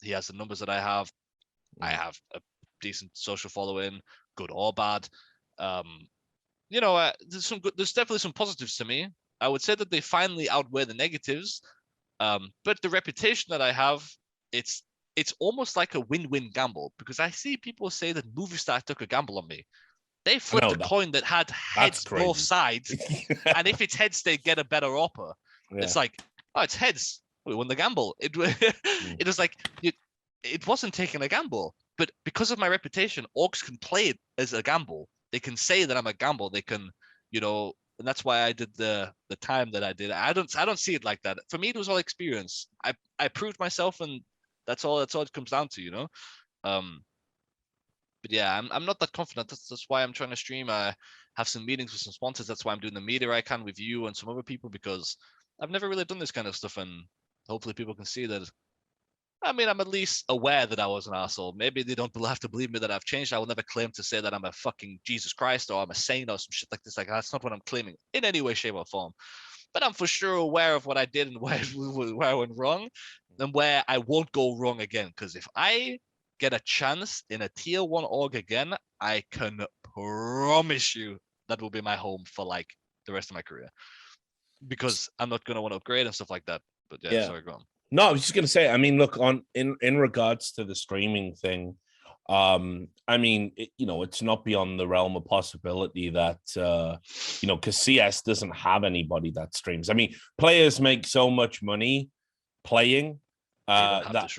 he has the numbers that I have a decent social following, good or bad. There's definitely some positives to me. I would say that they finally outweigh the negatives. But the reputation that I have, it's almost like a win-win gamble, because I see people say that Movistar took a gamble on me. They flipped a coin that had heads both sides, and if it's heads, they get a better offer. Yeah. It's like, oh, it's heads. We won the gamble. It was like it wasn't taking a gamble, but because of my reputation, orgs can play it as a gamble. They can say that I'm a gamble. They can, and that's why I did the time that I did. I don't see it like that. For me, it was all experience. I proved myself, and that's all it comes down to, But yeah, I'm not that confident. That's why I'm trying to stream. I have some meetings with some sponsors. That's why I'm doing the media I can with you and some other people, because I've never really done this kind of stuff, and hopefully people can see that. I mean, I'm at least aware that I was an asshole. Maybe they don't have to believe me that I've changed. I will never claim to say that I'm a fucking Jesus Christ or I'm a saint or some shit like this. Like, that's not what I'm claiming in any way, shape, or form. But I'm for sure aware of what I did and where I went wrong and where I won't go wrong again. Because if I get a chance in a tier 1 org again, I can promise you that will be my home for like the rest of my career. Because I'm not going to want to upgrade and stuff like that. But yeah. Sorry, go on. No, I was just going to say, I mean, look, in regards to the streaming thing, I mean, it's not beyond the realm of possibility that, because CS doesn't have anybody that streams. I mean, players make so much money playing that.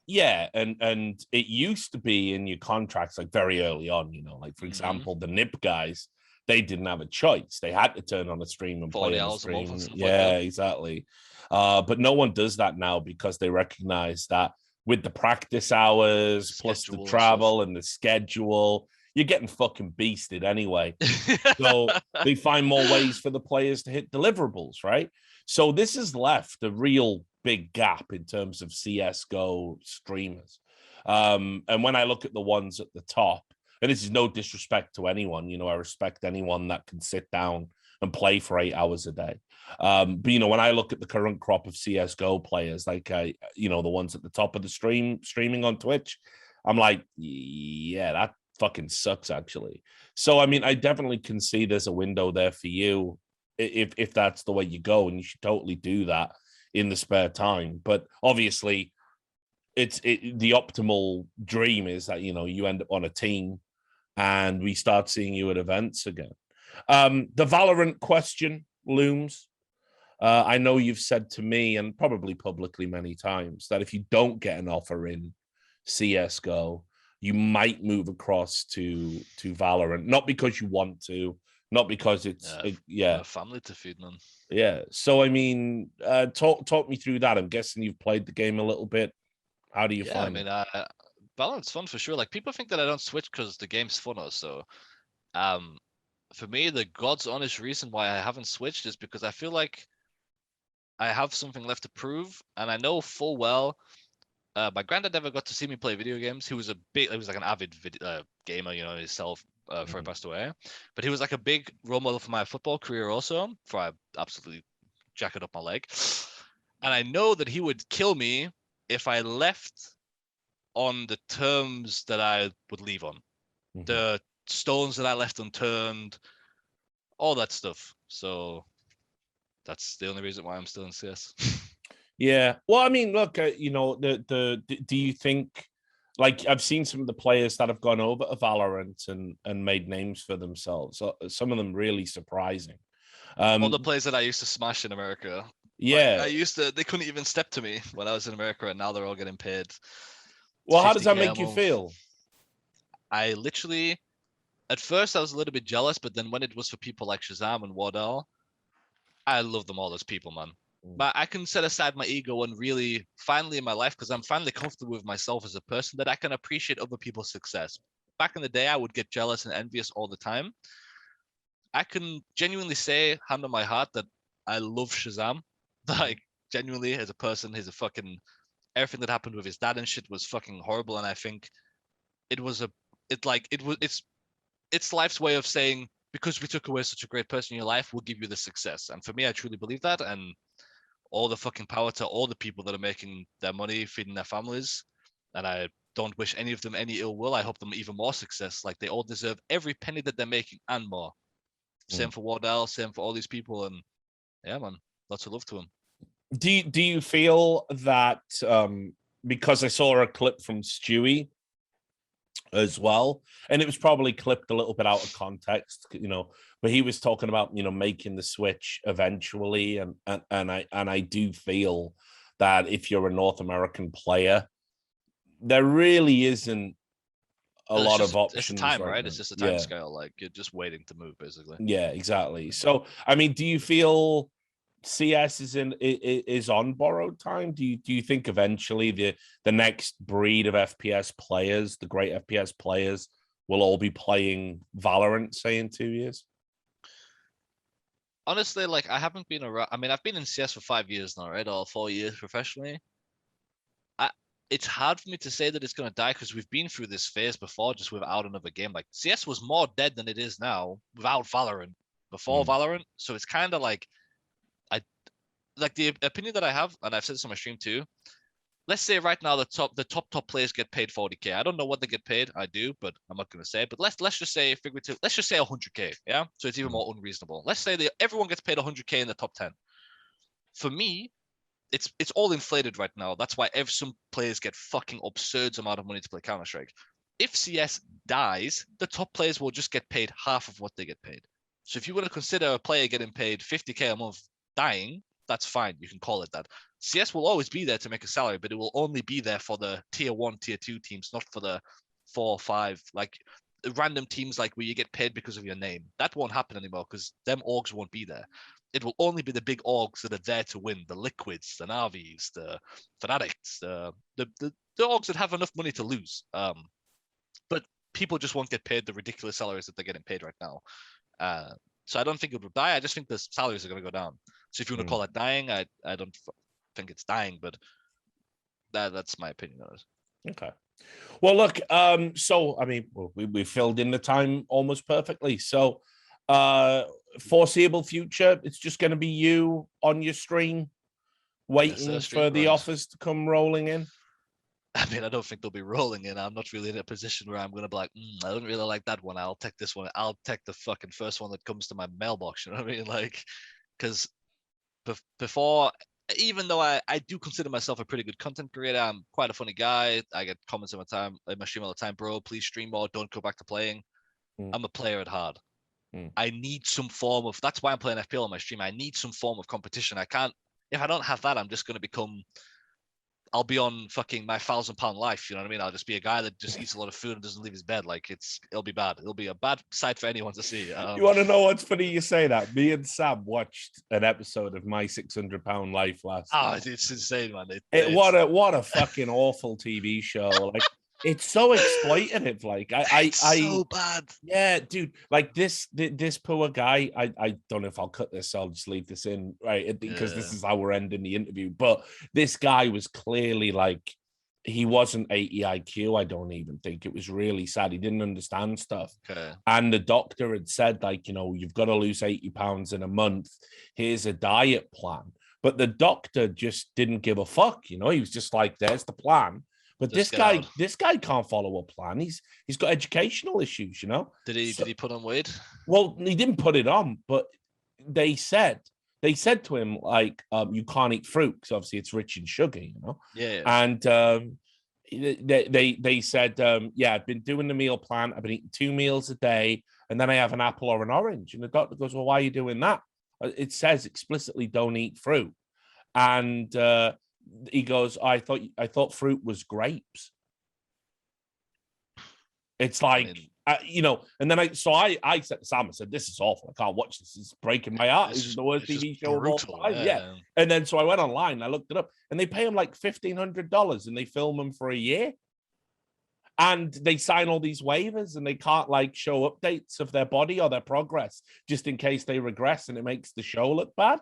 Yeah, and it used to be in your contracts like very early on, like for example, the NIP guys, they didn't have a choice. They had to turn on a stream and play on the stream. Yeah, exactly. But no one does that now because they recognize that with the practice hours plus the travel and the schedule, you're getting fucking beasted anyway. So they find more ways for the players to hit deliverables, right? So this has left a real big gap in terms of CSGO streamers. And when I look at the ones at the top, and this is no disrespect to anyone, I respect anyone that can sit down and play for 8 hours a day. But, when I look at the current crop of CSGO players, like, the ones at the top of the streaming on Twitch, I'm like, yeah, that fucking sucks, actually. So, I mean, I definitely can see there's a window there for you if that's the way you go, and you should totally do that in the spare time. But obviously, the optimal dream is that, you end up on a team and we start seeing you at events again. The Valorant question looms. I know you've said to me, and probably publicly many times, that if you don't get an offer in CSGO, you might move across to Valorant, not because you want to, not because it's a family to feed, man. Yeah. So I mean, talk me through that. I'm guessing you've played the game a little bit. How do you find it? Valorant's fun for sure. Like, people think that I don't switch because the game's funner. So, for me, the God's honest reason why I haven't switched is because I feel like I have something left to prove, and I know full well. My granddad never got to see me play video games. He was like an avid gamer, you know, himself before he passed away. But he was like a big role model for my football career also, before I absolutely jacked up my leg. And I know that he would kill me if I left on the terms that I would leave on. The stones that I left unturned, all that stuff. So that's the only reason why I'm still in CS. Yeah. Well, I mean, look, you know, do you think, like, I've seen some of the players that have gone over to Valorant and made names for themselves. Some of them really surprising. All the players that I used to smash in America. Yeah. Like, they couldn't even step to me when I was in America, and now they're all getting paid. Well, how does that make you feel? I literally, at first, I was a little bit jealous, but then when it was for people like Shazam and Wardell, I love them all as people, man. But I can set aside my ego and really, finally in my life, because I'm finally comfortable with myself as a person, that I can appreciate other people's success. Back in the day, I would get jealous and envious all the time. I can genuinely say, hand on my heart, that I love Shazam. Like, genuinely, as a person, he's a fucking, everything that happened with his dad and shit was fucking horrible. And I think it's life's way of saying, because we took away such a great person in your life, we'll give you the success. And for me, I truly believe that. And all the fucking power to all the people that are making their money, feeding their families. And I don't wish any of them any ill will. I hope them even more success. Like, they all deserve every penny that they're making and more. Same for Wardell, same for all these people. And yeah, man, lots of love to them. Do you feel that, because I saw a clip from Stewie as well, and it was probably clipped a little bit out of context, you know, but he was talking about, you know, making the switch eventually, and I do feel that if you're a North American player, there really isn't a lot of options. It's time, right? Now. It's just a time scale. Like, you're just waiting to move, basically. Yeah, exactly. So, I mean, do you feel CS is on borrowed time? Do you think eventually the next breed of FPS players, the great FPS players, will all be playing Valorant, say, in 2 years? Honestly, like, I haven't been around. I mean, I've been in CS for 5 years now, right? Or 4 years professionally. It's hard for me to say that it's going to die, because we've been through this phase before, just without another game. Like, CS was more dead than it is now without Valorant, before Valorant. So it's kind of like, like, the opinion that I have, and I've said this on my stream too. Let's say right now the top players get paid 40K. I don't know what they get paid. I do, but I'm not going to say. But let's just say figurative. Let's just say 100K. Yeah, so it's even more unreasonable. Let's say everyone gets paid 100K in the top 10. For me, it's all inflated right now. That's why some players get fucking absurd amount of money to play Counter-Strike. If CS dies, the top players will just get paid half of what they get paid. So if you want to consider a player getting paid 50K a month dying, that's fine. You can call it that. CS will always be there to make a salary, but it will only be there for the tier 1, tier 2 teams, not for the 4 or 5, like random teams, like where you get paid because of your name. That won't happen anymore, because them orgs won't be there. It will only be the big orgs that are there to win, the Liquids, the Navis, the Fanatics, the orgs that have enough money to lose. But people just won't get paid the ridiculous salaries that they're getting paid right now. So I don't think it will die. I just think the salaries are going to go down. So if you want to call it dying, I don't think it's dying, but that's my opinion on it. Okay. Well, look, so I mean, we filled in the time almost perfectly. So, foreseeable future, it's just going to be you on your stream, waiting for the offers to come rolling in. I mean, I don't think they'll be rolling in. I'm not really in a position where I'm going to be like, I don't really like that one. I'll take this one. I'll take the fucking first one that comes to my mailbox. You know what I mean? Like, because before, even though I do consider myself a pretty good content creator, I'm quite a funny guy. I get comments in my stream all the time, bro, please stream more. Don't go back to playing. I'm a player at heart. I need some form of, that's why I'm playing FPL on my stream. I need some form of competition. If I don't have that, I'm just going to become I'll be on fucking my £1,000 life. You know what I mean? I'll just be a guy that just eats a lot of food and doesn't leave his bed. Like it'll be bad. It'll be a bad sight for anyone to see. You want to know what's funny? You say that. Me and Sam watched an episode of My £600 Life last night. It's insane, man. What a fucking awful TV show. Like, it's so exploitative. Like, it's so bad. Yeah, dude. Like this poor guy. I don't know if I'll cut this. I'll just leave this in, right? Because this is how we're ending the interview. But this guy was clearly like, he wasn't 80 IQ. I don't even think. It was really sad. He didn't understand stuff. Okay. And the doctor had said, like, you know, you've got to lose 80 pounds in a month. Here's a diet plan. But the doctor just didn't give a fuck. You know, he was just like, there's the plan. But this guy can't follow a plan. He's got educational issues, you know. Did he put on weight? Well, he didn't put it on, but they said to him, like, you can't eat fruit because obviously it's rich in sugar, you know. Yeah. And they said, yeah, I've been doing the meal plan. I've been eating 2 meals a day, and then I have an apple or an orange. And the doctor goes, well, why are you doing that? It says explicitly don't eat fruit. And he goes, I thought fruit was grapes. It's like, you know, and then I said to Sam, I said, this is awful. I can't watch this. It's breaking my heart. This is the worst TV show of all time. Yeah. And then so I went online, I looked it up, and they pay him like $1,500 and they film him for a year. And they sign all these waivers and they can't like show updates of their body or their progress just in case they regress and it makes the show look bad.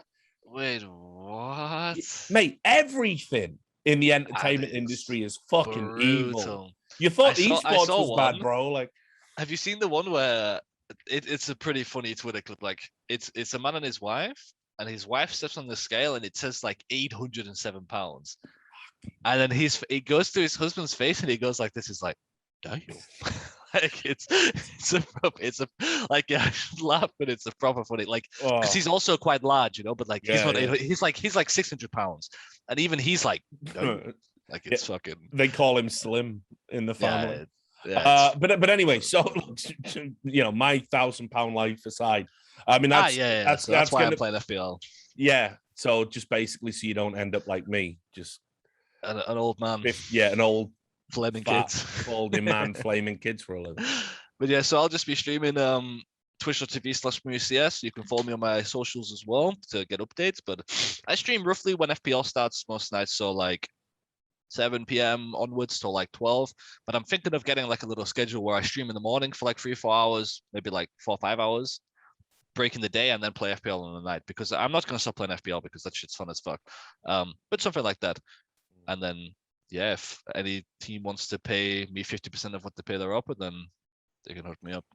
Wait, what? Mate, everything in the entertainment industry is fucking evil. You thought esports was bad, bro. Like, have you seen the one where it's a pretty funny Twitter clip? Like, it's a man and his wife, and his wife steps on the scale and it says like 807 pounds. And then he goes to his husband's face and he goes like, this is like, damn. Like it's a like, yeah, I should laugh, but it's a proper funny, like, because he's also quite large, you know, but like he's like 600 pounds, and even he's like, like it's fucking. They call him Slim in the family. But anyway, so you know, my £1,000 life aside, I mean that's why I'm playing FPL. Yeah, so just basically so you don't end up like me, just an old man. An old. Flaming kids, balding man, flaming kids for a living. But yeah, so I'll just be streaming twitch.tv/SmooyaCS. You can follow me on my socials as well to get updates. But I stream roughly when FPL starts most nights, so like 7 p.m. onwards till like 12. But I'm thinking of getting like a little schedule where I stream in the morning for like 3-4 hours, maybe like 4 or 5 hours, breaking the day, and then play FPL in the night, because I'm not gonna stop playing FPL because that shit's fun as fuck. But something like that, and then. Yeah, if any team wants to pay me 50% of what they pay their opera, then they can hook me up.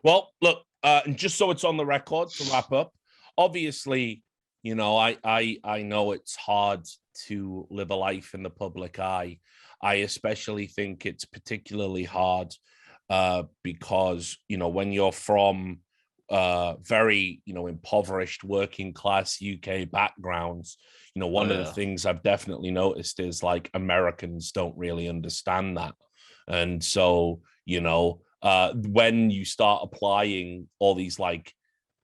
Well, look, and just so it's on the record to wrap up, obviously, you know, I know it's hard to live a life in the public eye. I especially think it's particularly hard because, you know, when you're from very, you know, impoverished working class UK backgrounds, you know, one of the things I've definitely noticed is like Americans don't really understand that. And so, you know, when you start applying all these like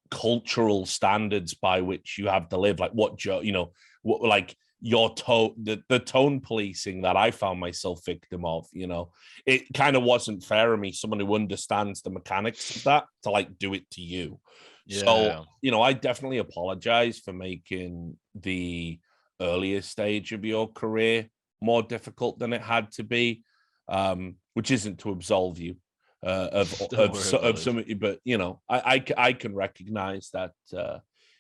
cultural standards by which you have to live, like you know, what, like your tone, the tone policing that I found myself victim of, you know, it kind of wasn't fair of me, someone who understands the mechanics of that, to like do it to you. Yeah. So, you know, I definitely apologize for making the earlier stage of your career more difficult than it had to be, which isn't to absolve you of some, but you know, I can recognize that,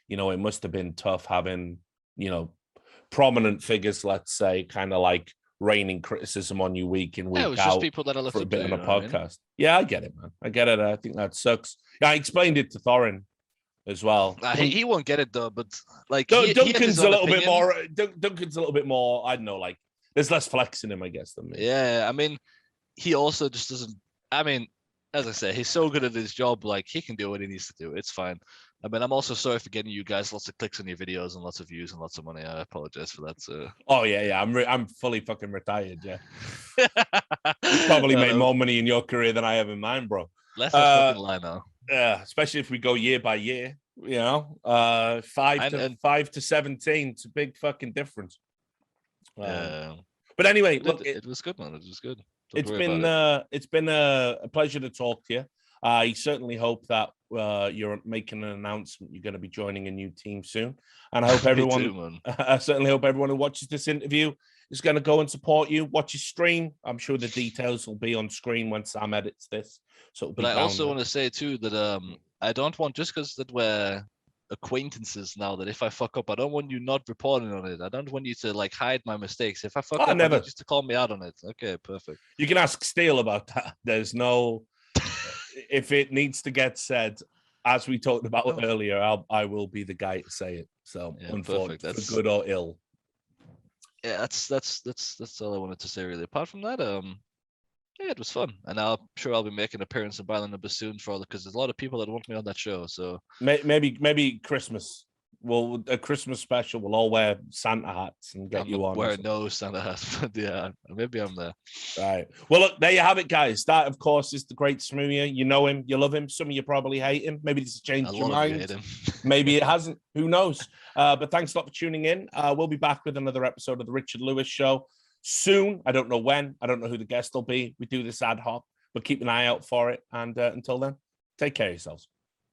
you know, it must have been tough having, you know, prominent figures, let's say, kind of like raining criticism on you week in, week out. It was just people that are for a bit on a podcast. I mean? Yeah, I get it, man. I get it. I think that sucks. Yeah, I explained it to Thorin as well. He won't get it though, but like Duncan's a little bit more. Duncan's a little bit more. I don't know, like there's less flex in him, I guess, than me. Yeah, I mean, he also just doesn't. I mean, as I say, he's so good at his job. Like he can do what he needs to do. It's fine. I mean, I'm also sorry for getting you guys lots of clicks on your videos and lots of views and lots of money. I apologize for that. So. Oh yeah. I'm fully fucking retired. Yeah. You probably made more money in your career than I have in mine, bro. Let's not fucking lie now. Yeah, especially if we go year by year. You know, 5 to 17. It's a big fucking difference. But anyway, But look, it was good, man. It was good. It's been a pleasure to talk to you. I certainly hope that you're making an announcement. You're going to be joining a new team soon, and I hope everyone. Too, I certainly hope everyone who watches this interview is going to go and support you. Watch your stream. I'm sure the details will be on screen when Sam edits this. So, but I also want to say too that I don't want, just because that we're acquaintances now, that if I fuck up, I don't want you not reporting on it. I don't want you to like hide my mistakes. If I fuck up, never. I need you to call me out on it. Okay, perfect. You can ask Steele about that. There's no. If it needs to get said, as we talked about earlier, I will be the guy to say it. So, yeah, perfect. That's for good or ill. Yeah, that's all I wanted to say really. Apart from that, yeah, it was fun, and I'm sure I'll be making an appearance in Byland Number soon because there's a lot of people that want me on that show. So maybe Christmas. Well, a Christmas special. We'll all wear Santa hats and get you on. Wear no Santa hats, but yeah, maybe I'm there. Right. Well, look, there you have it, guys. That, of course, is the great Smooya. You know him, you love him. Some of you probably hate him. Maybe this has changed your mind. Hate him. Maybe it hasn't. Who knows? But thanks a lot for tuning in. We'll be back with another episode of the Richard Lewis Show soon. I don't know when. I don't know who the guest will be. We do this ad hoc, but keep an eye out for it. And until then, take care of yourselves.